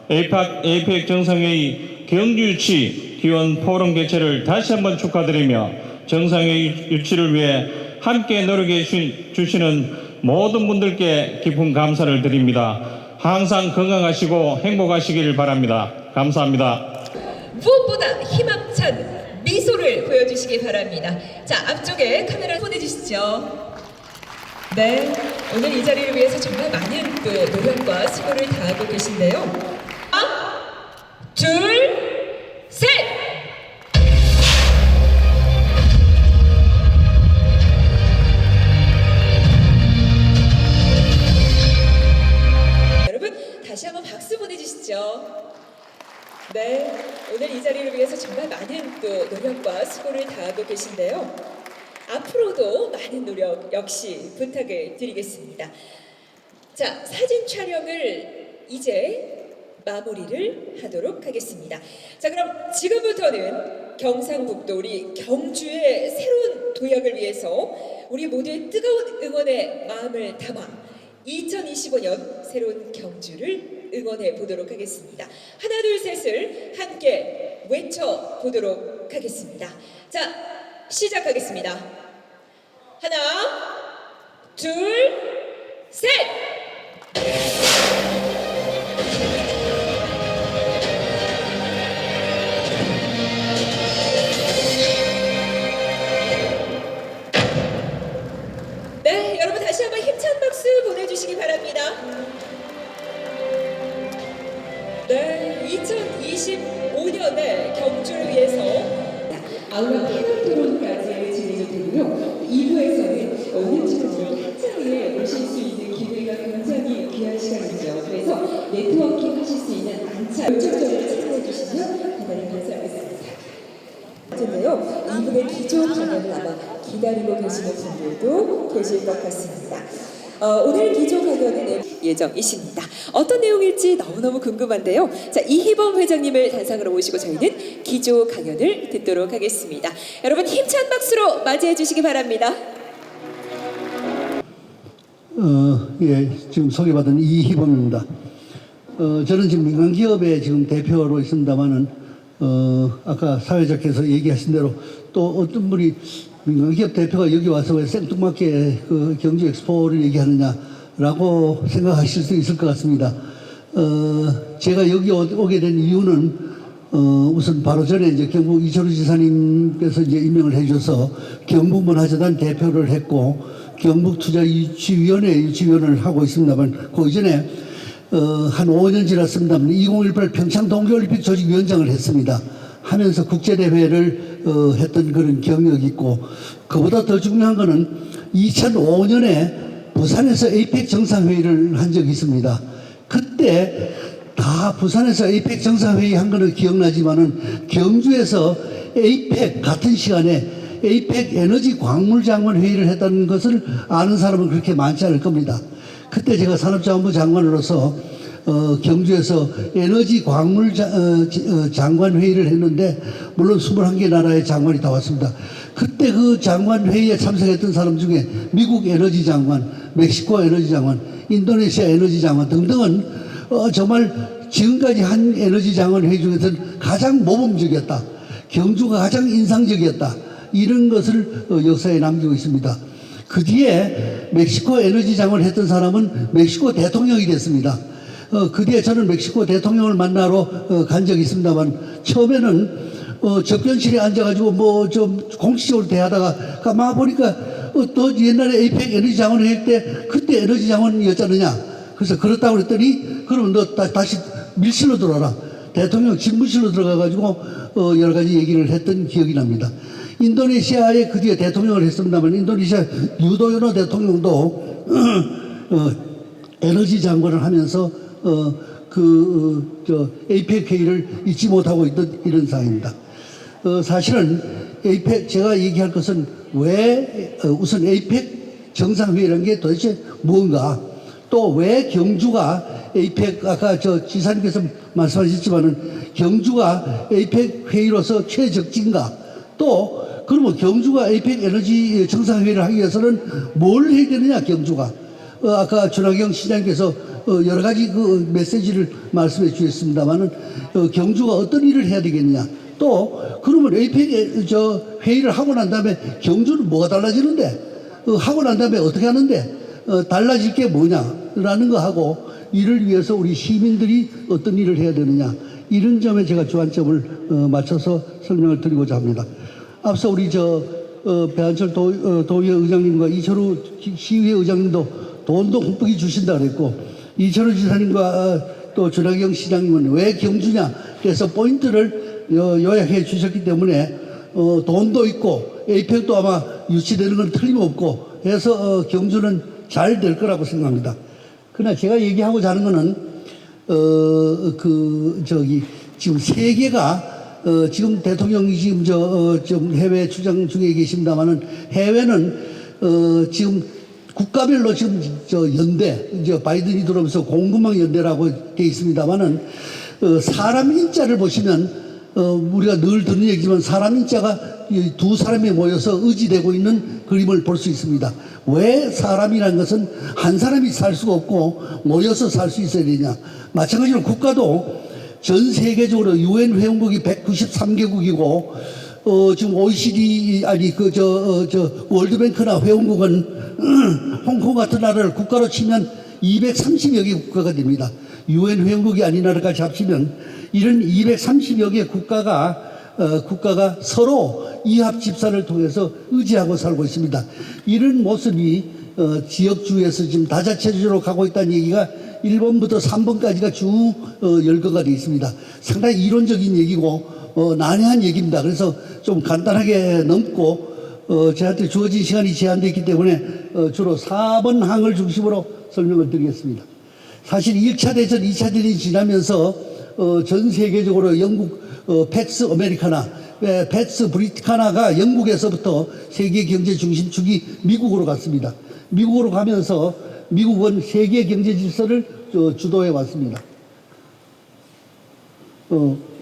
에이펙 정상회의 경주 유치 기원 포럼 개최를 다시 한번 축하드리며 정상회의 유치를 위해 함께 노력해 주시는 모든 분들께 깊은 감사를 드립니다. 항상 건강하시고 행복하시기를 바랍니다. 감사합니다. 무엇보다 희망찬 미소를 보여주시기 바랍니다. 자, 앞쪽에 카메라 보내주시죠. 네, 오늘 이 자리를 위해서 정말 많은 그 노력과 수고를 다하고 계신데요. 하나, 둘, 셋! 여러분, 다시 한번 박수 보내주시죠. 네, 오늘 이 자리를 위해서 정말 많은 또 노력과 수고를 다하고 계신데요. 앞으로도 많은 노력 역시 부탁을 드리겠습니다. 자, 사진 촬영을 이제 마무리를 하도록 하겠습니다. 자, 그럼 지금부터는 경상북도 우리 경주의 새로운 도약을 위해서 우리 모두의 뜨거운 응원의 마음을 담아 2025년 새로운 경주를 응원해 보도록 하겠습니다. 하나, 둘, 셋을 함께 외쳐 보도록 하겠습니다. 자, 시작하겠습니다. 하나, 둘, 셋! 네, 여러분 다시 한번 힘찬 박수 보내주시기 바랍니다. 네, 2025년의 경주를 위해서 아울러 패널 토론까지 진행이 되고요. 2부에서는 오늘처럼 현장에 오실 수 있는 기회가 굉장히 귀한 시간이죠. 그래서 네트워킹 하실 수 있는 안차 요청전을 참여해 주시면 대단히 감사하겠습니다. 인데요, 2부의 기존 강연을 아마 기다리고 계시는 분들도 계실 것 같습니다. 오늘 기존 강연은 예정이십니다. 어떤 내용일지 너무너무 궁금한데요. 자, 이희범 회장님을 단상으로 모시고 저희는 기조 강연을 듣도록 하겠습니다. 여러분 힘찬 박수로 맞이해 주시기 바랍니다. 예, 지금 소개받은 이희범입니다. 저는 지금 민간기업의 지금 대표로 있습니다만은 아까 사회자께서 얘기하신 대로 또 어떤 분이 민간기업 대표가 여기 와서 왜 생뚱맞게 그 경주 엑스포를 얘기하느냐라고 생각하실 수 있을 것 같습니다. 제가 여기 오게 된 이유는 우선 바로 전에 이제 경북 이철우 지사님께서 이제 임명을 해줘서 경북문화재단 대표를 했고 경북투자유치위원회 유치위원을 하고 있습니다만 그 이전에 한 5년 지났습니다만 2018 평창 동계올림픽 조직위원장을 했습니다. 하면서 국제대회를 했던 그런 경력이 있고 그보다 더 중요한 거는 2005년에 부산에서 에이펙 정상회의를 한 적이 있습니다. 그때 다 부산에서 에이펙 정상회의 한 거는 기억나지만은 경주에서 에이펙 같은 시간에 에이펙 에너지 광물 장관 회의를 했다는 것을 아는 사람은 그렇게 많지 않을 겁니다. 그때 제가 산업자원부 장관으로서 경주에서 에너지 광물 장관 회의를 했는데 물론 21개 나라의 장관이 다 왔습니다. 그때 그 장관 회의에 참석했던 사람 중에 미국 에너지 장관, 멕시코 에너지 장관, 인도네시아 에너지 장관 등등은 정말 지금까지 한 에너지 장관 회의 중에서는 가장 모범적이었다. 경주가 가장 인상적이었다. 이런 것을 역사에 남기고 있습니다. 그 뒤에 멕시코 에너지 장관을 했던 사람은 멕시코 대통령이 됐습니다. 그 뒤에 저는 멕시코 대통령을 만나러 간 적이 있습니다만 처음에는 접견실에 앉아가지고 뭐 좀 공식적으로 대하다가 가만 보니까 또 옛날에 에이펙 에너지 장관 할 때 그때 에너지 장관이었잖느냐. 그래서 그렇다고 그랬더니 그러면 너 다시 밀실로 들어와라. 대통령 집무실로 들어가가지고 여러 가지 얘기를 했던 기억이 납니다. 인도네시아에 그 뒤에 대통령을 했습니다만 인도네시아 유도요노 대통령도 에너지 장관을 하면서 에이펙 회의를 잊지 못하고 있던 이런 상황입니다. 사실은 에이펙 제가 얘기할 것은 왜 우선 에이펙 정상회의라는 게 도대체 무언가 또 왜 경주가 에이펙 아까 저 지사님께서 말씀하셨지만은 경주가 에이펙 회의로서 최적지인가 또 그러면 경주가 에이펙 에너지 정상회의를 하기 위해서는 뭘 해야 되느냐 경주가 아까 준하경 시장님께서 여러 가지 그 메시지를 말씀해 주셨습니다만은 경주가 어떤 일을 해야 되겠느냐 또 그러면 에이펙 회의를 하고 난 다음에 경주는 뭐가 달라지는데 하고 난 다음에 어떻게 하는데 달라질 게 뭐냐라는 거 하고 이를 위해서 우리 시민들이 어떤 일을 해야 되느냐 이런 점에 제가 주안점을 맞춰서 설명을 드리고자 합니다. 앞서 우리 배한철 도의회 의장님과 이철우 시의회 의장님도 돈도 흠뻑이 주신다 그랬고, 이철우 지사님과 또 전학영 시장님은 왜 경주냐 그래서 포인트를 요약해 주셨기 때문에 돈도 있고 에이펙도 아마 유치되는 건 틀림없고 해서 경주는 잘 될 거라고 생각합니다. 그러나 제가 얘기하고자 하는 거는 지금 세계가 지금 대통령이 지금 해외 출장 중에 계십니다만은 해외는 지금 국가별로 지금 연대, 이제 바이든이 들어오면서 공급망 연대라고 되어 있습니다만은 사람 인자를 보시면 우리가 늘 듣는 얘기지만 사람 인자가 두 사람이 모여서 의지되고 있는 그림을 볼 수 있습니다. 왜 사람이라는 것은 한 사람이 살 수가 없고 모여서 살 수 있어야 되냐. 마찬가지로 국가도 전 세계적으로 UN 회원국이 193개국이고 지금 OECD 월드뱅크나 회원국은 홍콩 같은 나라를 국가로 치면 230여 개 국가가 됩니다. UN 회원국이 아닌 나라까지 합치면 이런 230여 개 국가가 서로 이합 집산을 통해서 의지하고 살고 있습니다. 이런 모습이 지역주에서 지금 다자체제로 가고 있다는 얘기가 1번부터 3번까지가 쭉 열거가 되어 있습니다. 상당히 이론적인 얘기고 난해한 얘기입니다. 그래서 좀 간단하게 넘고 저한테 주어진 시간이 제한되어 있기 때문에 주로 4번 항을 중심으로 설명을 드리겠습니다. 사실 1차 대전, 2차 대전이 지나면서 전 세계적으로 영국 팩스 아메리카나, 팩스 브리티카나가 영국에서부터 세계 경제 중심축이 미국으로 갔습니다. 미국으로 가면서 미국은 세계 경제 질서를 주도해 왔습니다.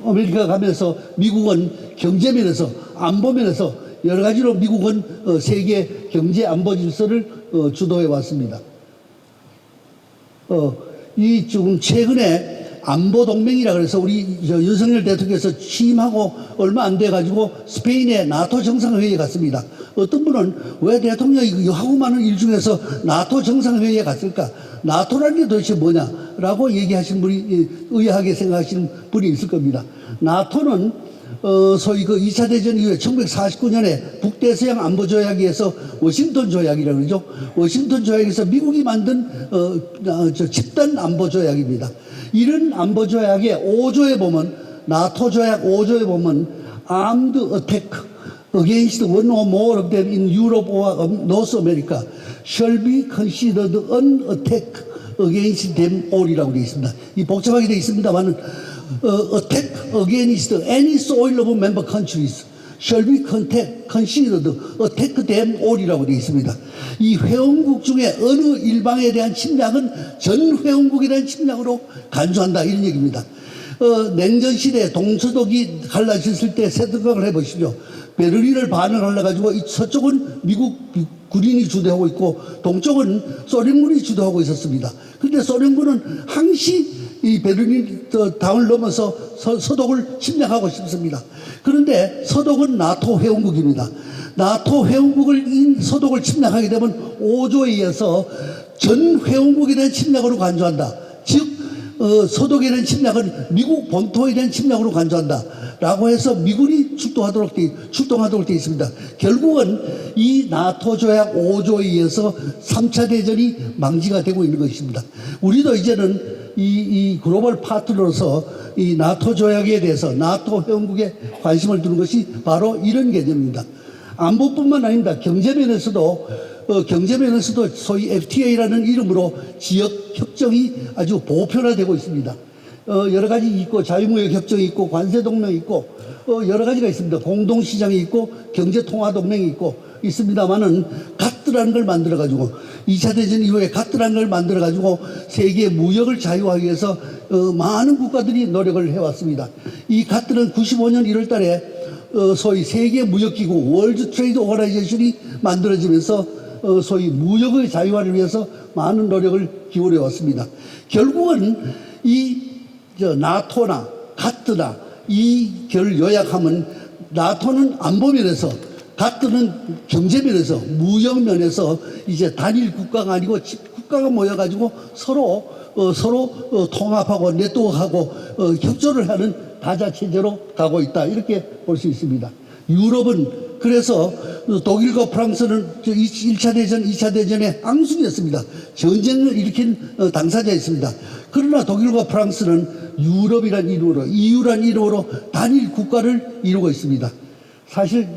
아메리카 가면서 미국은 경제면에서 안보면에서 여러 가지로 미국은 세계 경제 안보 질서를 주도해 왔습니다. 이 지금 최근에 안보 동맹이라 그래서 우리 윤석열 대통령께서 취임하고 얼마 안 돼 가지고 스페인의 나토 정상회의에 갔습니다. 어떤 분은 왜 대통령이 하고 많은 일 중에서 나토 정상회의에 갔을까? 나토라는 게 도대체 뭐냐라고 얘기하시는 분이 의아하게 생각하시는 분이 있을 겁니다. 나토는 소위 그 2차 대전 이후에 1949년에 북대서양 안보조약에서 워싱턴 조약이라고 그러죠. 워싱턴 조약에서 미국이 만든 집단 안보조약입니다. 이런 안보조약의 5조에 보면 나토 조약 5조에 보면 armed attack against one or more of them in Europe or North America shall be considered an attack against them all이라고 되어 있습니다. 이 복잡하게 되어 있습니다만 attack against any soil of member countries shall be considered attack them all이라고 되어 있습니다. 이 회원국 중에 어느 일방에 대한 침략은 전 회원국에 대한 침략으로 간주한다 이런 얘기입니다. 냉전 시대에 동서독이 갈라졌을 때 생각을 해보시죠. 베를린을 반응하려 가지고 서쪽은 미국 군인이 주도하고 있고 동쪽은 소련군이 주도하고 있었습니다. 그런데 소련군은 항시 이 베를린 당을 넘어서 서독을 침략하고 싶습니다. 그런데 서독은 나토 회원국입니다. 나토 회원국을 서독을 침략하게 되면 5조에 의해서 전 회원국에 대한 침략으로 간주한다. 즉 서독에 대한 침략은 미국 본토에 대한 침략으로 간주한다. 라고 해서 미군이 출동하도록 되어 있습니다. 결국은 이 나토 조약 5조에 의해서 3차 대전이 망지가 되고 있는 것입니다. 우리도 이제는 이 글로벌 파트너로서 이 나토 조약에 대해서 나토 회원국에 관심을 두는 것이 바로 이런 개념입니다. 안보뿐만 아닙니다. 경제면에서도 소위 FTA라는 이름으로 지역 협정이 아주 보편화되고 있습니다. 여러 가지 있고 자유무역 협정이 있고 관세 동맹이 있고 여러 가지가 있습니다. 공동시장이 있고 경제통화동맹이 있고 있습니다만은 가트라는 걸 만들어 가지고 2차 대전 이후에 가트라는 걸 만들어 가지고 세계 무역을 자유화하기 위해서 많은 국가들이 노력을 해왔습니다. 이 가트는 95년 1월 달에 소위 세계 무역기구 월드 트레이드 오거나이제이션이 만들어지면서 소위 무역의 자유화를 위해서 많은 노력을 기울여 왔습니다. 결국은 이 나토나 가트나 이 결 요약하면 나토는 안보면에서 가트는 경제면에서 무역면에서 이제 단일 국가가 아니고 국가가 모여가지고 서로 통합하고 네트워크하고 협조를 하는 다자체제로 가고 있다 이렇게 볼 수 있습니다. 유럽은 그래서 독일과 프랑스는 1차 대전, 2차 대전의 앙숙이었습니다. 전쟁을 일으킨 당사자였습니다. 그러나 독일과 프랑스는 유럽이란 이름으로, EU란 이름으로 단일 국가를 이루고 있습니다. 사실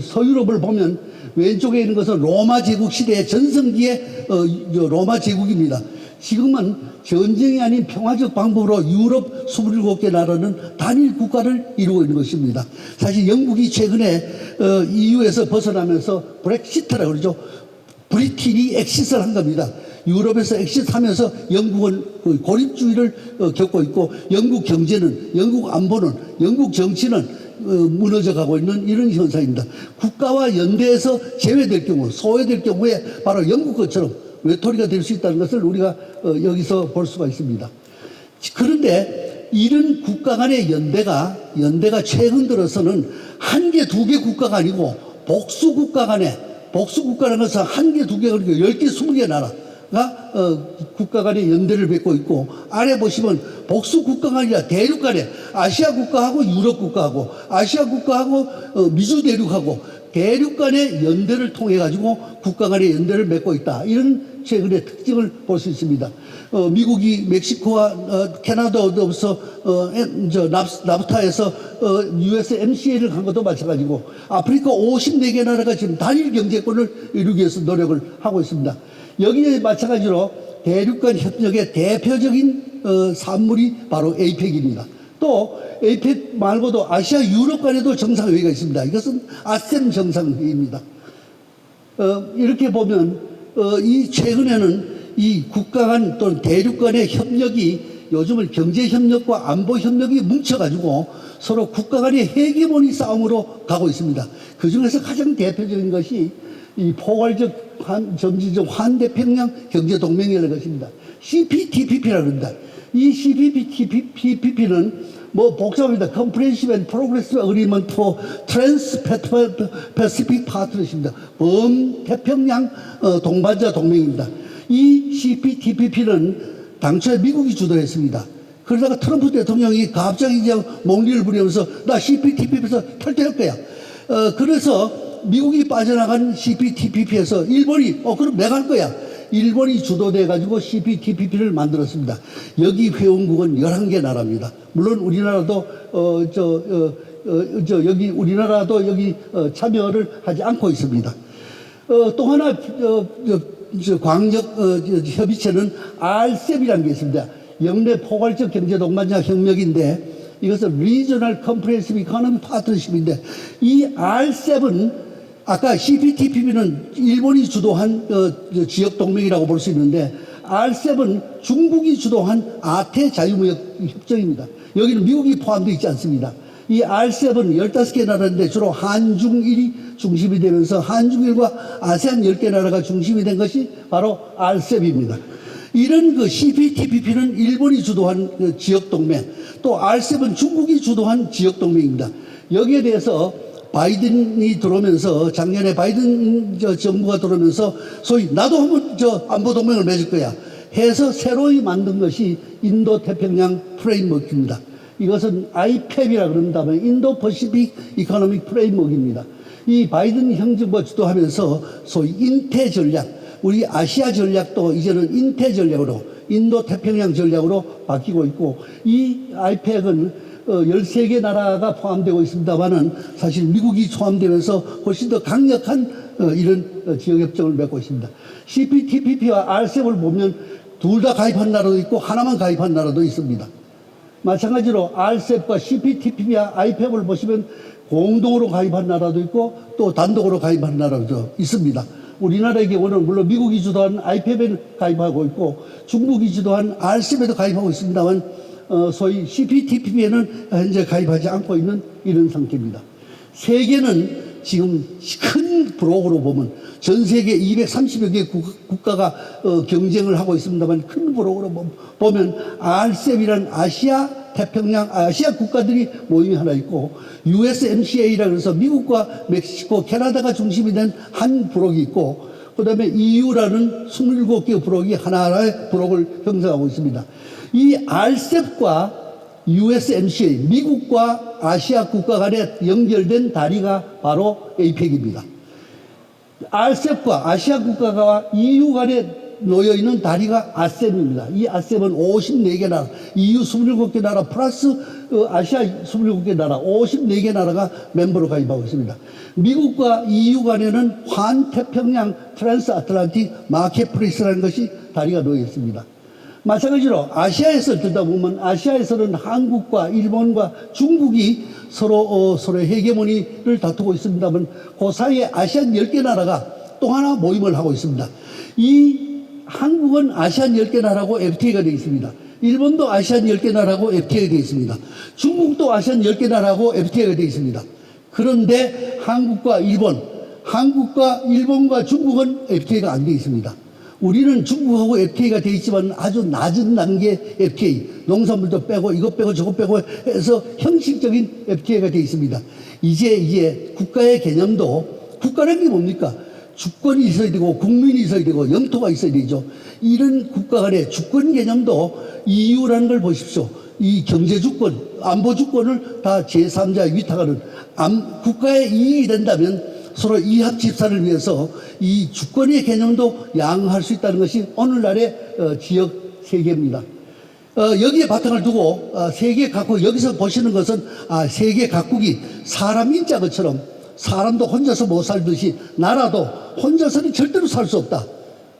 서유럽을 보면 왼쪽에 있는 것은 로마 제국 시대의 전성기의 로마 제국입니다. 지금은 전쟁이 아닌 평화적 방법으로 유럽 27개 나라는 단일 국가를 이루고 있는 것입니다. 사실 영국이 최근에 EU에서 벗어나면서 브렉시트라고 그러죠. 브리틴이 엑시트를 한 겁니다. 유럽에서 엑시트하면서 영국은 고립주의를 겪고 있고, 영국 경제는, 영국 안보는, 영국 정치는 무너져 가고 있는 이런 현상입니다. 국가와 연대에서 제외될 경우, 소외될 경우에 바로 영국 것처럼 외톨이가 될 수 있다는 것을 우리가 여기서 볼 수가 있습니다. 그런데 이런 국가 간의 연대가 최근 들어서는 한 개, 두 개 국가가 아니고 복수 국가 간의, 복수 국가라는 것은 한 개, 두 개, 그러니까 10개, 20개 나라가 국가 간의 연대를 맺고 있고, 아래 보시면 복수 국가가 아니라 대륙 간에 아시아 국가하고 유럽 국가하고 아시아 국가하고 미주 대륙하고 대륙 간의 연대를 통해 가지고 국가 간의 연대를 맺고 있다. 이런 최근의 특징을 볼 수 있습니다. 미국이 멕시코와 캐나다로서 나프타에서 USMCA를 한 것도 마찬가지고, 아프리카 54개 나라가 지금 단일 경제권을 이루기 위해서 노력을 하고 있습니다. 여기에 마찬가지로 대륙 간 협력의 대표적인 산물이 바로 에이펙입니다. 또 에이펙 말고도 아시아 유럽 간에도 정상회의가 있습니다. 이것은 아셈 정상회의입니다. 이렇게 보면 이 최근에는 이 국가 간 또는 대륙 간의 협력이 요즘은 경제 협력과 안보 협력이 뭉쳐가지고 서로 국가 간의 헤게모니 싸움으로 가고 있습니다. 그 중에서 가장 대표적인 것이 이 포괄적 점지적 환대평양 경제동맹이라는 것입니다. CPTPP라고 합니다. 이 CPTPP는 뭐 복잡합니다. Comprehensive and Progressive Agreement for Trans-Pacific Partnership입니다. 범태평양 동반자 동맹입니다. 이 CPTPP는 당초에 미국이 주도했습니다. 그러다가 트럼프 대통령이 갑자기 이제 몽리를 부리면서 나 CPTPP에서 탈퇴할 거야. 그래서 미국이 빠져나간 CPTPP에서 일본이 그럼 내가 할 거야. 일본이 주도돼 가지고 CPTPP를 만들었습니다. 여기 회원국은 11개 나라입니다. 물론 우리나라도 여기 우리나라도 여기 참여를 하지 않고 있습니다. 또 하나 광역 협의체는 RCEP이라는 게 있습니다. 영내 포괄적 경제 동반자 협력인데 이것은 Regional Comprehensive Economic Partnership인데, 이 RCEP은 아까 CPTPP는 일본이 주도한 지역 동맹이라고 볼 수 있는데, RCEP은 중국이 주도한 아태 자유무역 협정입니다. 여기는 미국이 포함되어 있지 않습니다. 이 RCEP은 15개 나라인데 주로 한중일이 중심이 되면서 한중일과 아세안 10개 나라가 중심이 된 것이 바로 RCEP입니다. 이런 그 CPTPP는 일본이 주도한 지역 동맹, 또 RCEP은 중국이 주도한 지역 동맹입니다. 여기에 대해서 바이든이 들어오면서, 작년에 바이든 정부가 들어오면서 소위 나도 한번 안보 동맹을 맺을 거야 해서 새로이 만든 것이 인도 태평양 프레임워크입니다. 이것은 IPEP이라고 그런다면 인도 퍼시픽 이코노믹 프레임워크입니다. 이 바이든 행정부가 주도하면서 소위 인태 전략, 우리 아시아 전략도 이제는 인태 전략으로, 인도 태평양 전략으로 바뀌고 있고, 이 IPEC은 13개 나라가 포함되고 있습니다만은 사실 미국이 포함되면서 훨씬 더 강력한 이런 지역협정을 맺고 있습니다. CPTPP와 RCEP을 보면 둘 다 가입한 나라도 있고 하나만 가입한 나라도 있습니다. 마찬가지로 RCEP과 CPTPP와 IPEP을 보시면 공동으로 가입한 나라도 있고 또 단독으로 가입한 나라도 있습니다. 우리나라의 경우는 물론 미국이 주도한 IPEP에 가입하고 있고 중국이 주도한 RCEP에도 가입하고 있습니다만 소위 CPTPP에는 현재 가입하지 않고 있는 이런 상태입니다. 세계는 지금 큰 브록으로 보면 전 세계 230여 개 국가가 경쟁을 하고 있습니다만, 큰 브록으로 보면 RCEP이라는 아시아 태평양 아시아 국가들이 모임이 하나 있고, USMCA라고 해서 미국과 멕시코, 캐나다가 중심이 된 한 브록이 있고, 그 다음에 EU라는 27개 브록이 하나하나의 브록을 형성하고 있습니다. 이 RCEP과 USMCA, 미국과 아시아 국가 간에 연결된 다리가 바로 APEC입니다. RCEP과 아시아 국가가 EU 간에 놓여 있는 다리가 아셈입니다. 이 아셈은 54개 나라, EU 27개 나라 플러스 아시아 27개 나라, 54개 나라가 멤버로 가입하고 있습니다. 미국과 EU 간에는 환태평양 트랜스아틀란틱 마켓플레이스라는 것이 다리가 놓여 있습니다. 마찬가지로 아시아에서 듣다 보면 아시아에서는 한국과 일본과 중국이 서로의 헤게모니를 다투고 있습니다만 그 사이에 아시안 10개 나라가 또 하나 모임을 하고 있습니다. 이 한국은 아시안 10개 나라하고 FTA가 되어 있습니다. 일본도 아시안 10개 나라하고 FTA가 되어 있습니다. 중국도 아시안 10개 나라하고 FTA가 되어 있습니다. 그런데 한국과 일본과 중국은 FTA가 안 되어 있습니다. 우리는 중국하고 FTA가 되어 있지만 아주 낮은 단계 FTA, 농산물도 빼고 이것 빼고 저것 빼고 해서 형식적인 FTA가 되어 있습니다. 이제 국가의 개념도, 국가라는 게 뭡니까? 주권이 있어야 되고 국민이 있어야 되고 영토가 있어야 되죠. 이런 국가 간의 주권 개념도 EU라는 걸 보십시오. 이 경제주권, 안보주권을 다 제3자에 위탁하는 국가의 이익이 된다면 서로 이합집산을 위해서 이 주권의 개념도 양화할 수 있다는 것이 오늘날의 지역 세계입니다. 여기에 바탕을 두고 세계 각국, 여기서 보시는 것은 세계 각국이 사람 인자 것처럼 사람도 혼자서 못 살듯이 나라도 혼자서는 절대로 살 수 없다.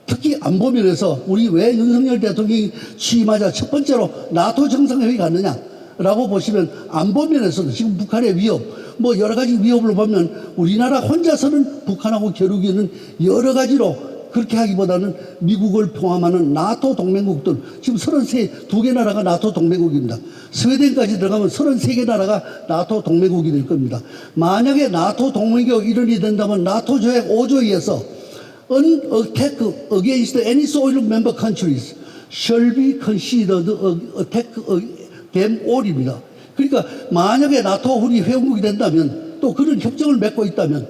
특히 안보 면에서 우리 왜 윤석열 대통령이 취임하자 첫 번째로 나토 정상회의 갔느냐라고 보시면 안보 면에서도 지금 북한의 위협, 뭐 여러 가지 위협을 보면 우리나라 혼자서는 북한하고 겨루기는 여러 가지로 그렇게 하기보다는 미국을 포함하는 나토 동맹국들, 지금 32개 나라가 나토 동맹국입니다. 스웨덴까지 들어가면 33개 나라가 나토 동맹국이 될 겁니다. 만약에 나토 동맹국 일원이 된다면 나토 조약 5조에서 An attack against any soil member countries shall be considered attack them all입니다. 그러니까 만약에 나토 우리 회원국이 된다면, 또 그런 협정을 맺고 있다면,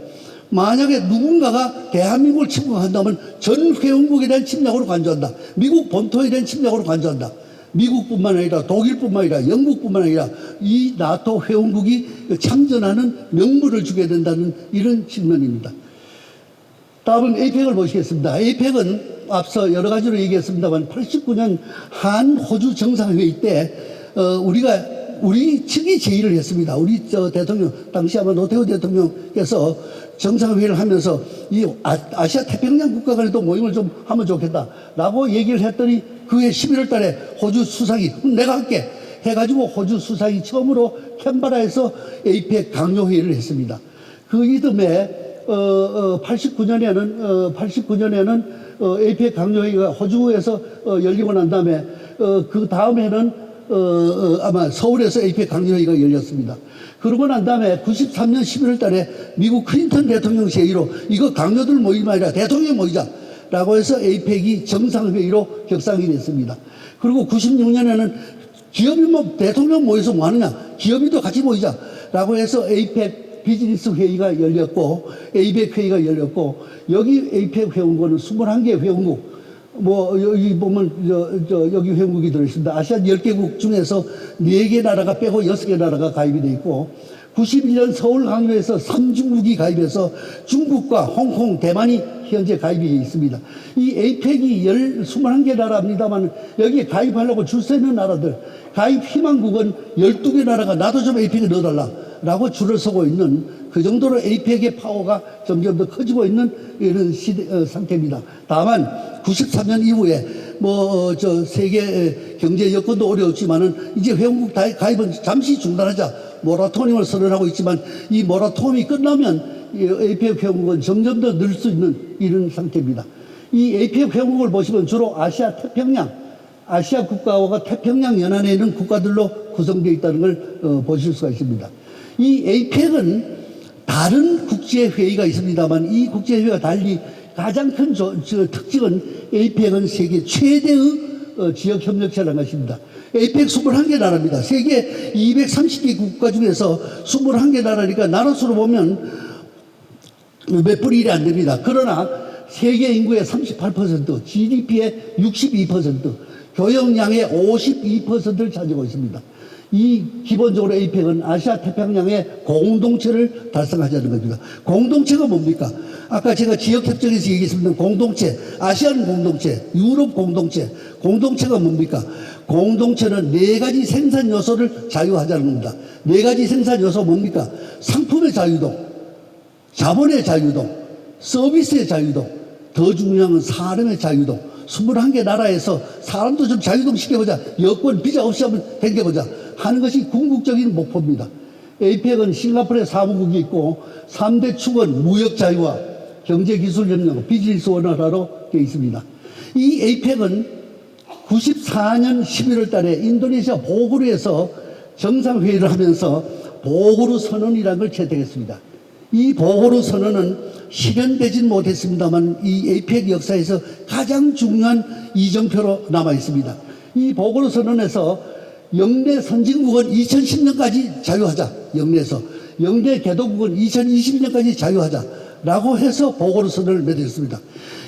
만약에 누군가가 대한민국을 침공한다면 전 회원국에 대한 침략으로 간주한다. 미국 본토에 대한 침략으로 간주한다. 미국뿐만 아니라 독일뿐만 아니라 영국뿐만 아니라 이 나토 회원국이 참전하는 명분을 주게 된다는 이런 측면입니다. 다음은 APEC을 보시겠습니다. APEC은 앞서 여러 가지로 얘기했습니다만 89년 한호주 정상회의 때 우리 측이 제의를 했습니다. 우리 대통령, 당시 아마 노태우 대통령께서 정상회의를 하면서 이 아시아 태평양 국가 간에도 모임을 좀 하면 좋겠다라고 얘기를 했더니 그해 11월 달에 호주 수상이 내가 할게 해가지고 호주 수상이 처음으로 캔버라에서 APEC 강요회의를 했습니다. 그 이듬해 89년에는 APEC 강요회의가 호주에서 열리고 난 다음에 그 다음에는 아마 서울에서 APEC 강요회의가 열렸습니다. 그러고 난 다음에 93년 11월 달에 미국 클린턴 대통령 제의로 이거 강요들 모임이 아니라 대통령 모이자라고 해서 APEC이 정상회의로 격상이 됐습니다. 그리고 96년에는 기업이 대통령 모여서 뭐 하느냐, 기업인도 같이 모이자라고 해서 APEC 비즈니스 회의가 열렸고 APEC 회의가 열렸고, 여기 APEC 회원국은 21개 회원국, 뭐 여기 보면 여기 회원국이 들어있습니다. 아시안 10개국 중에서 4개 나라가 빼고 6개 나라가 가입이 돼 있고, 91년 서울 강요에서 3중국이 가입해서 중국과 홍콩, 대만이 현재 가입이 있습니다. 이 APEC이 21개 나라입니다만 여기에 가입하려고 줄 서 있는 나라들, 가입 희망국은 12개 나라가 나도 좀 APEC에 넣어달라라고 줄을 서고 있는, 그 정도로 APEC의 파워가 점점 더 커지고 있는 이런 상태입니다. 다만 93년 이후에 세계 경제 여건도 어려웠지만은 이제 회원국 가입은 잠시 중단하자 모라토리움을 선언하고 있지만, 이 모라토리움이 끝나면 APEC 회원국은 점점 더 늘 수 있는 이런 상태입니다. 이 APEC 회원국을 보시면 주로 아시아 태평양, 아시아 국가와 태평양 연안에 있는 국가들로 구성되어 있다는 걸 보실 수가 있습니다. 이 APEC은 다른 국제회의가 있습니다만 이 국제회의와 달리 가장 큰 특징은 APEC은 세계 최대의 지역협력체라는 것입니다. APEC 21개 나라입니다. 세계 230개 국가 중에서 21개 나라니까 나라 수로 보면 몇 분의 1이 안 됩니다. 그러나 세계 인구의 38%, GDP의 62%, 교역량의 52%를 차지하고 있습니다. 이 기본적으로 APEC은 아시아 태평양의 공동체를 달성하자는 겁니다. 공동체가 뭡니까? 아까 제가 지역협정에서 얘기했습니다. 공동체, 아시안 공동체, 유럽 공동체, 공동체가 뭡니까? 공동체는 4가지 생산 요소를 자유하자는 겁니다. 4가지 생산 요소 뭡니까? 상품의 자유동, 자본의 자유동, 서비스의 자유동, 더 중요한 건 사람의 자유동. 21개 나라에서 사람도 좀 자유동 시켜보자. 여권, 비자 없이 한번 댕겨보자. 하는 것이 궁극적인 목표입니다. APEC은 싱가포르에 사무국이 있고 3대 축은 무역 자유와 경제기술 협력, 비즈니스 원활화로 되어 있습니다. 이 APEC은 94년 11월 달에 인도네시아 보고루에서 정상회의를 하면서 보고루 선언이라는 걸 채택했습니다. 이 보고루 선언은 실현되진 못했습니다만 이 APEC 역사에서 가장 중요한 이정표로 남아 있습니다. 이 보고루 선언에서 영내 선진국은 2010년까지 자유하자. 영내에서. 영내 개도국은 2020년까지 자유하자. 라고 해서 보고로 선언을 맺었습니다.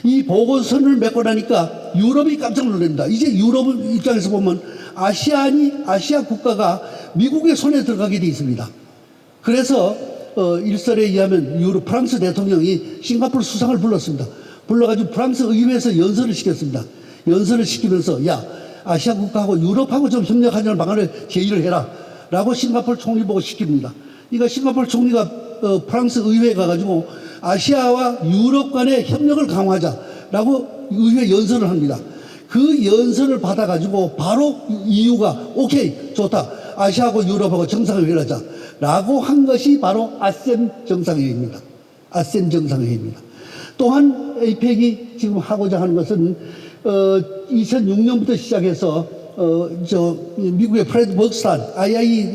이 보고 선언을 맺고 나니까 유럽이 깜짝 놀랍니다. 이제 유럽 입장에서 보면 아시아 국가가 미국의 손에 들어가게 돼 있습니다. 그래서 일설에 의하면 프랑스 대통령이 싱가포르 수상을 불렀습니다. 불러가지고 프랑스 의회에서 연설을 시켰습니다. 연설을 시키면서 야, 아시아 국가하고 유럽하고 좀 협력하자는 방안을 제의를 해라 라고 싱가포르 총리 보고 시킵니다. 그러니까 싱가포르 총리가 프랑스 의회에 가가지고 아시아와 유럽 간의 협력을 강화하자라고 의회 연설을 합니다. 그 연설을 받아가지고 바로 EU가 오케이 좋다 아시아하고 유럽하고 정상회의를 하자 라고 한 것이 바로 아셈 정상회의입니다. 아셈 정상회의입니다. 또한 APEC이 지금 하고자 하는 것은 2006년부터 시작해서 미국의 프레드 버그스탄 II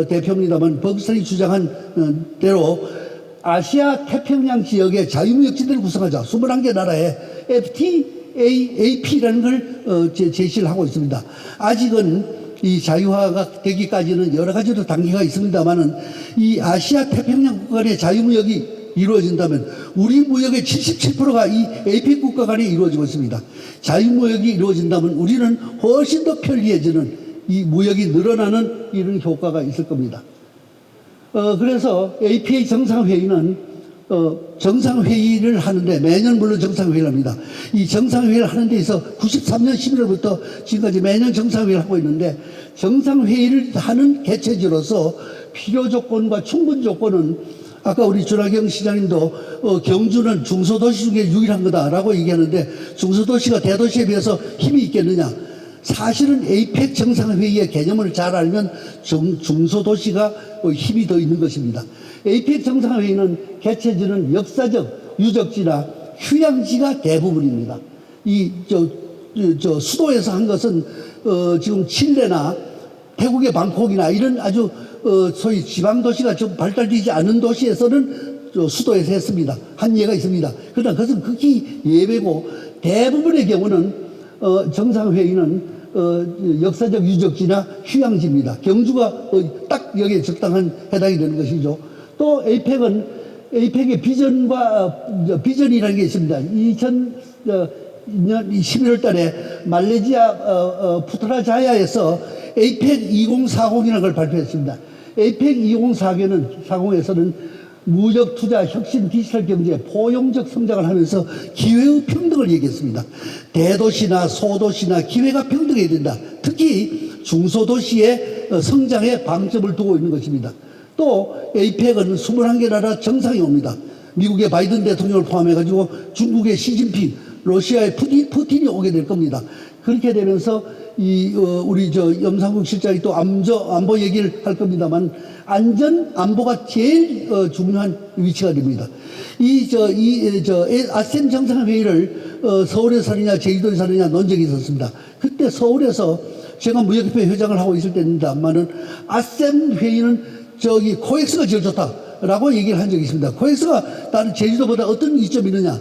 대표입니다만 버그스탄이 주장한 대로 아시아 태평양 지역의 자유무역지대를 구성하자. 21개 나라의 FTAP라는 걸 제시를 하고 있습니다. 아직은 이 자유화가 되기까지는 여러 가지로 단계가 있습니다만은 이 아시아 태평양 국가 간의 자유무역이 이루어진다면 우리 무역의 77%가 이 APEC 국가 간에 이루어지고 있습니다. 자유무역이 이루어진다면 우리는 훨씬 더 편리해지는 이 무역이 늘어나는 이런 효과가 있을 겁니다. 그래서 APEC 정상회의는 정상회의를 하는데 매년 물론 정상회의를 합니다. 이 정상회의를 하는 데서 93년 11월부터 지금까지 매년 정상회의를 하고 있는데 정상회의를 하는 개최지로서 필요 조건과 충분 조건은 아까 우리 준하경 시장님도 경주는 중소도시 중에 유일한 거다라고 얘기하는데 중소도시가 대도시에 비해서 힘이 있겠느냐. 사실은 APEC 정상회의의 개념을 잘 알면 중소도시가 힘이 더 있는 것입니다. APEC 정상회의는 개최지는 역사적 유적지나 휴양지가 대부분입니다. 수도에서 한 것은 지금 칠레나 태국의 방콕이나 이런 아주 소위 지방도시가 좀 발달되지 않은 도시에서는 수도에서 했습니다. 한 예가 있습니다. 그러나 그것은 극히 예외고 대부분의 경우는 정상회의는 역사적 유적지나 휴양지입니다. 경주가 딱 여기에 적당한 해당이 되는 것이죠. 또 APEC의 비전이라는 게 있습니다. 2000년 11월 달에 말레이시아 푸트라자야에서 APEC 2040이라는 걸 발표했습니다. APEC 2040에서는 무역, 투자, 혁신, 디지털 경제, 포용적 성장을 하면서 기회의 평등을 얘기했습니다. 대도시나 소도시나 기회가 평등해야 된다. 특히 중소도시의 성장에 방점을 두고 있는 것입니다. 또 APEC은 21개 나라 정상이 옵니다. 미국의 바이든 대통령을 포함해가지고 중국의 시진핑, 러시아의 푸틴이 오게 될 겁니다. 그렇게 되면서 우리 염상국 실장이 또 안보 얘기를 할 겁니다만 안보가 제일 중요한 위치가 됩니다. 아셈 정상회의를 서울에서 하느냐 제주도에서 하느냐 논쟁이 있었습니다. 그때 서울에서 제가 무역협회 회장을 하고 있을 때입니다만은 아셈 회의는 코엑스가 제일 좋다라고 얘기를 한 적이 있습니다. 코엑스가 다른 제주도보다 어떤 이점이 있느냐.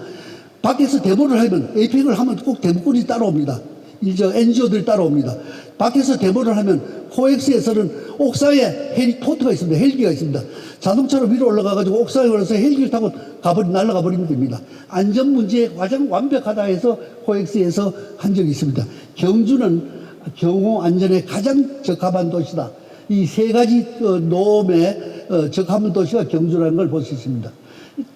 밖에서 데모를 하면 APEC을 하면 꼭 데모꾼이 따라옵니다. NGO들이 따라옵니다. 밖에서 데모를 하면 코엑스에서는 옥상에 헬리포트가 있습니다. 헬기가 있습니다. 자동차로 위로 올라가가지고 옥상에 올라서 헬기를 타고 날아가 버리면 됩니다. 안전 문제에 가장 완벽하다 해서 코엑스에서 한 적이 있습니다. 경주는 경호 안전에 가장 적합한 도시다. 이 세 가지 노음에 적합한 도시가 경주라는 걸 볼 수 있습니다.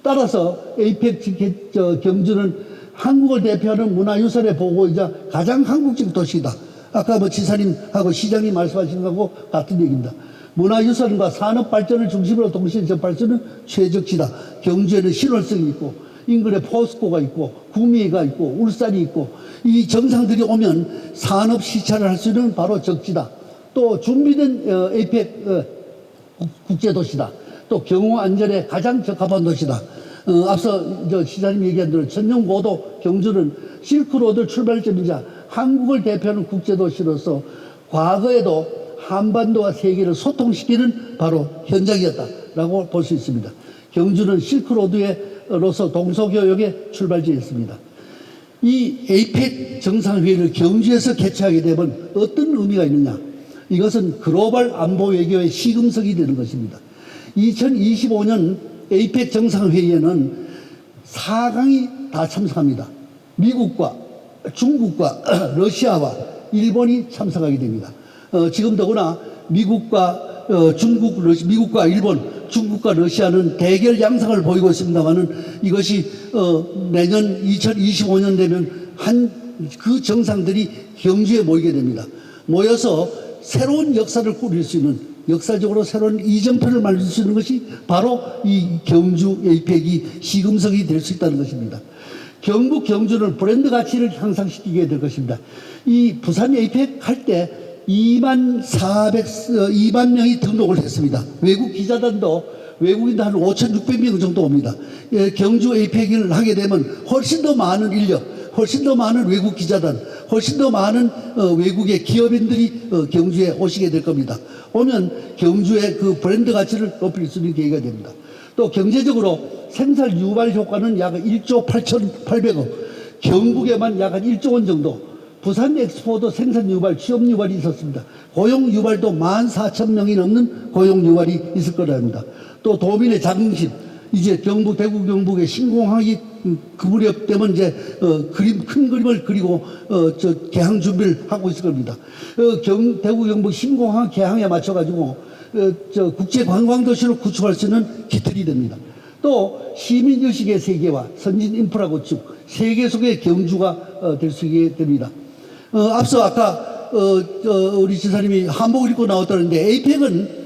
따라서 에이펙 경주는 한국을 대표하는 문화유산의 보고이자 가장 한국적 도시이다. 아까 뭐 지사님하고 시장님 말씀하신 거하고 같은 얘기입니다. 문화유산과 산업발전을 중심으로 동시에 접할 수 있는 최적지다. 경주에는 신월성이 있고 인근에 포스코가 있고 구미가 있고 울산이 있고 이 정상들이 오면 산업 시찰을 할 수 있는 바로 적지다. 또 준비된 에이펙 국제도시다. 또 경호 안전에 가장 적합한 도시다. 앞서 시장님 얘기한 대로 천년고도 경주는 실크로드 출발점이자 한국을 대표하는 국제도시로서 과거에도 한반도와 세계를 소통시키는 바로 현장이었다라고 볼 수 있습니다. 경주는 실크로드로서 동서교역의 출발지였습니다. 이 에이펙 정상회의를 경주에서 개최하게 되면 어떤 의미가 있느냐? 이것은 글로벌 안보 외교의 시금석이 되는 것입니다. 2025년 에이펙 정상회의에는 4강이 다 참석합니다. 미국과 중국과 러시아와 일본이 참석하게 됩니다. 지금 더구나 미국과 일본, 중국과 러시아는 대결 양상을 보이고 있습니다만은 이것이 내년 2025년 되면 그 정상들이 경주에 모이게 됩니다. 모여서 새로운 역사를 꾸릴 수 있는 역사적으로 새로운 이정표를 만들 수 있는 것이 바로 이 경주 에이펙이 시금석이 될 수 있다는 것입니다. 경북 경주는 브랜드 가치를 향상시키게 될 것입니다. 이 부산 에이펙 할 때 2만 명이 등록을 했습니다. 외국 기자단도 외국인도 한 5,600명 정도 옵니다. 경주 에이펙을 하게 되면 훨씬 더 많은 인력, 훨씬 더 많은 외국 기자단, 훨씬 더 많은 외국의 기업인들이 경주에 오시게 될 겁니다. 오면 경주의 그 브랜드 가치를 높일 수 있는 계기가 됩니다. 또 경제적으로 생산 유발 효과는 약 1조 8,800억, 경북에만 약 한 1조 원 정도, 부산 엑스포도 생산 유발, 취업 유발이 있었습니다. 고용 유발도 14,000명이 넘는 고용 유발이 있을 거랍니다. 또 도민의 자긍심, 이제 경북, 대구 경북의 신공항이 그 무렵 되면 이제 큰 그림을 그리고 개항 준비를 하고 있을 겁니다. 대구 경북 신공항 개항에 맞춰가지고 국제 관광 도시로 구축할 수 있는 기틀이 됩니다. 또 시민 의식의 세계화, 선진 인프라 구축, 세계 속의 경주가 될 수 있게 됩니다. 앞서 아까 우리 지사님이 한복을 입고 나왔다는데 에이펙은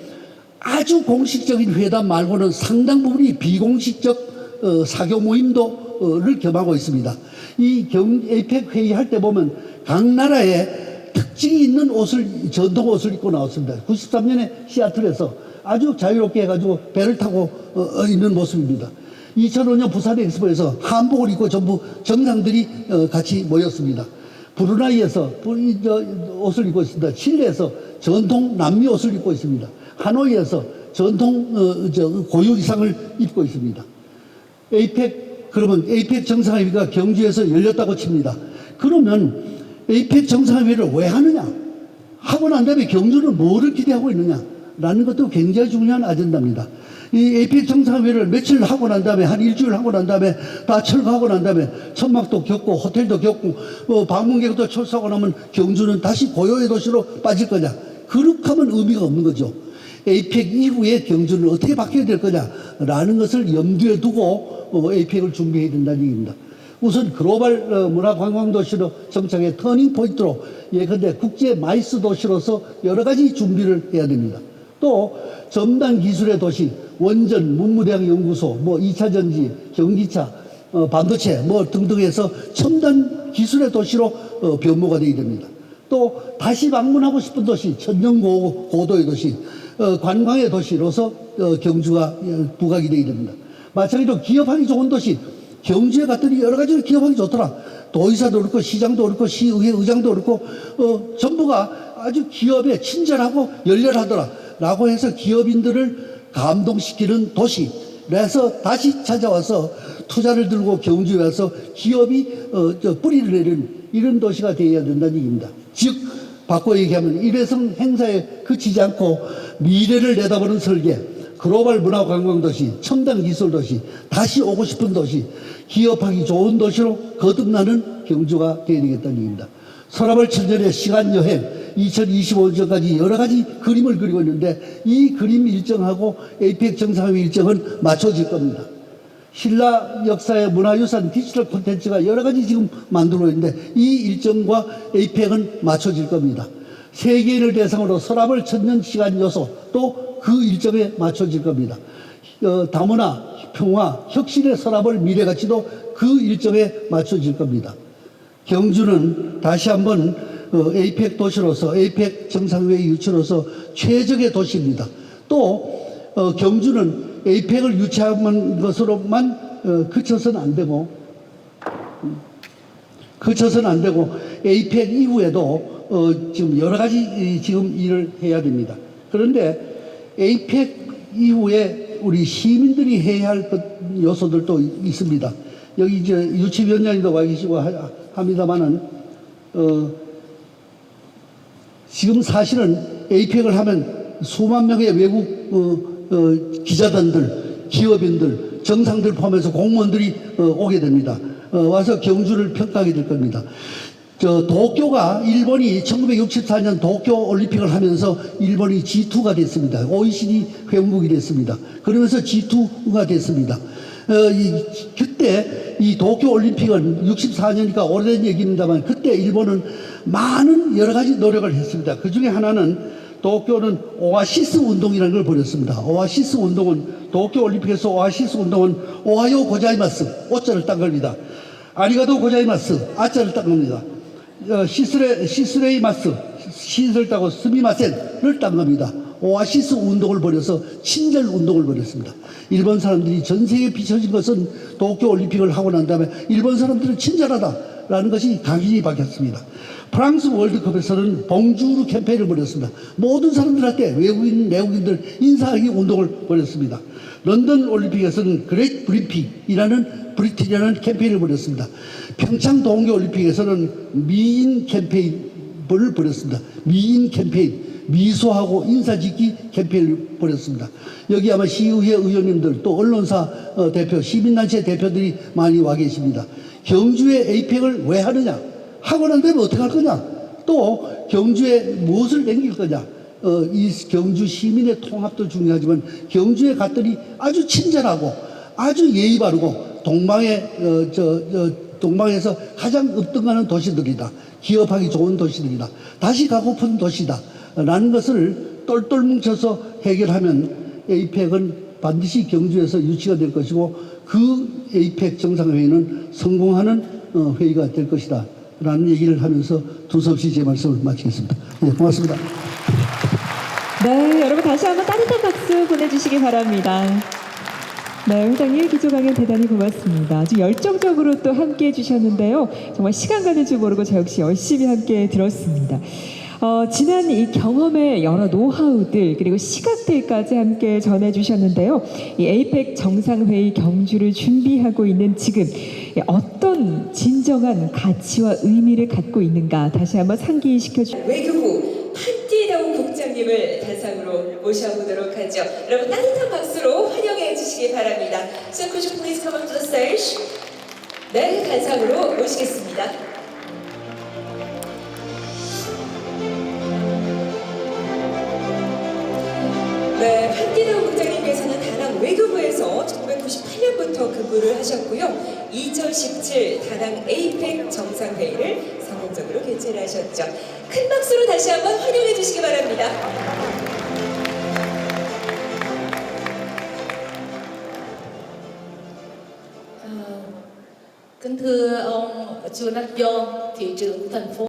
아주 공식적인 회담 말고는 상당 부분이 비공식적 사교 모임도를 겸하고 있습니다. 이 에이펙 회의할 때 보면 각 나라의 특징이 있는 전통 옷을 입고 나왔습니다. 93년에 시애틀에서 아주 자유롭게 해가지고 배를 타고 있는 모습입니다. 2005년 부산 엑스포에서 한복을 입고 전부 정상들이 같이 모였습니다. 브루나이에서 옷을 입고 있습니다. 칠레에서 전통 남미 옷을 입고 있습니다. 하노이에서 전통 고유 의상을 입고 있습니다. 그러면 에이펙 정상회의가 경주에서 열렸다고 칩니다. 그러면 에이펙 정상회의를 왜 하느냐? 하고 난 다음에 경주는 뭐를 기대하고 있느냐? 라는 것도 굉장히 중요한 아젠다입니다. 이 에이펙 정상회의를 며칠 하고 난 다음에 한 일주일 하고 난 다음에 다 철거하고 난 다음에 천막도 겪고 호텔도 겪고 방문객도 철수하고 나면 경주는 다시 고요의 도시로 빠질 거냐? 그렇게 하면 의미가 없는 거죠. 에이펙 이후에 경주는 어떻게 바뀌어야 될 거냐라는 것을 염두에 두고 에이펙을 준비해야 된다는 얘기입니다. 우선 글로벌 문화관광도시로 정착의 터닝포인트로 예컨대 국제 마이스 도시로서 여러 가지 준비를 해야 됩니다. 또 첨단 기술의 도시, 원전, 문무대학 연구소, 2차 전지, 전기차, 반도체 등등 해서 첨단 기술의 도시로 변모가 되어야 됩니다. 또 다시 방문하고 싶은 도시, 천년고도의 도시, 관광의 도시로서 경주가 부각이 되어야 됩니다. 마찬가지로 기업하기 좋은 도시, 경주에 갔더니 여러 가지로 기업하기 좋더라. 도의사도 그렇고 시장도 그렇고 시의회 의장도 그렇고 전부가 아주 기업에 친절하고 열렬하더라 라고 해서 기업인들을 감동시키는 도시. 그래서 다시 찾아와서 투자를 들고 경주에 와서 기업이 뿌리를 내리는 이런 도시가 되어야 된다는 얘기입니다. 즉 바꿔 얘기하면 일회성 행사에 그치지 않고 미래를 내다보는 설계, 글로벌 문화관광도시, 첨단 기술도시, 다시 오고 싶은 도시, 기업하기 좋은 도시로 거듭나는 경주가 되어야 되겠다는 얘기입니다. 서라벌 천년의 시간여행, 2025년까지 여러 가지 그림을 그리고 있는데 이 그림 일정하고 APEC 정상회의 일정은 맞춰질 겁니다. 신라 역사의 문화유산 디지털 콘텐츠가 여러 가지 지금 만들고 있는데 이 일정과 APEC은 맞춰질 겁니다. 세계인을 대상으로 서랍을 천년시간 요소 또 그 일정에 맞춰질 겁니다. 다문화, 평화, 혁신의 서랍을 미래가치도 그 일정에 맞춰질 겁니다. 경주는 다시 한번 APEC 도시로서 APEC 정상회의 유치로서 최적의 도시입니다. 또 경주는 APEC을 유치한 것으로만 그쳐서는 안 되고 APEC 이후에도 지금 여러 가지 지금 일을 해야 됩니다. 그런데 APEC 이후에 우리 시민들이 해야 할 요소들도 있습니다. 여기 이제 유치위원장님도 와 계시고 합니다만은 지금 사실은 APEC을 하면 수만 명의 외국 기자단들, 기업인들, 정상들 포함해서 공무원들이 오게 됩니다. 와서 경주를 평가하게 될 겁니다. 도쿄가 일본이 1964년 도쿄 올림픽을 하면서 일본이 G2가 됐습니다. OECD 회원국이 됐습니다. 그러면서 G2가 됐습니다. 그때 이 도쿄 올림픽은 64년이니까 오래된 얘기입니다만 그때 일본은 많은 여러 가지 노력을 했습니다. 그 중에 하나는 도쿄는 오아시스 운동이라는 걸 벌였습니다. 오아시스 운동은 도쿄 올림픽에서 오아시스 운동은 오하요 고자이마스 오자를 딴 겁니다. 아리가도 고자이마스 아자를 딴 겁니다. 시스레이마스 시를 따고 스미마센을 딴 겁니다. 오아시스 운동을 벌여서 친절 운동을 벌였습니다. 일본 사람들이 전 세계에 비춰진 것은 도쿄 올림픽을 하고 난 다음에 일본 사람들은 친절하다라는 것이 각인이 박혔습니다. 프랑스 월드컵에서는 봉주르 캠페인을 벌였습니다. 모든 사람들한테 외국인, 내국인들 인사하기 운동을 벌였습니다. 런던 올림픽에서는 그레이트 브리핑이라는 브리티라는 캠페인을 벌였습니다. 평창 동계올림픽에서는 미인 캠페인을 벌였습니다. 미인 캠페인, 미소하고 인사짓기 캠페인을 벌였습니다. 여기 아마 시의회 의원님들 또 언론사 대표, 시민단체 대표들이 많이 와 계십니다. 경주에 APEC을 왜 하느냐? 하고 난 다음에 어떻게 할 거냐? 또 경주에 무엇을 남길 거냐? 이 경주 시민의 통합도 중요하지만 경주에 갔더니 아주 친절하고 아주 예의 바르고 동방에서 가장 읍등하는 도시들이다. 기업하기 좋은 도시들이다. 다시 가고픈 도시다. 라는 것을 똘똘 뭉쳐서 해결하면 APEC은 반드시 경주에서 유치가 될 것이고 그 APEC 정상회의는 성공하는 회의가 될 것이다. 라는 얘기를 하면서 두서없이 제 말씀을 마치겠습니다. 네, 고맙습니다. 네, 여러분 다시 한번 따뜻한 박수 보내주시기 바랍니다. 네, 회장님 기조 강연 대단히 고맙습니다. 아주 열정적으로 또 함께해 주셨는데요. 정말 시간 가는 줄 모르고 저 역시 열심히 함께 들었습니다. 지난 이 경험의 여러 노하우들 그리고 시각들까지 함께 전해주셨는데요. 이 APEC 정상회의 경주를 준비하고 있는 지금 어떤 진정한 가치와 의미를 갖고 있는가 다시 한번 상기시켜 주시죠. 외교부 한띠다운 국장님을 단상으로 모셔보도록 하죠. 여러분 따뜻한 박수로 환영해 주시기 바랍니다. So could you please come up to the stage? 네, 단상으로 모시겠습니다. 네, 한띠다운 국장님께서는 다낭 외교부에서 1998년부터 근무를 하셨고요. 2017 다낭 APEC 정상회의를 성공적으로 개최를 하셨죠. 큰 박수로 다시 한번 환영해 주시기 바랍니다. Kính thưa ông Chu Đắc Dô, thị trưởng thành phố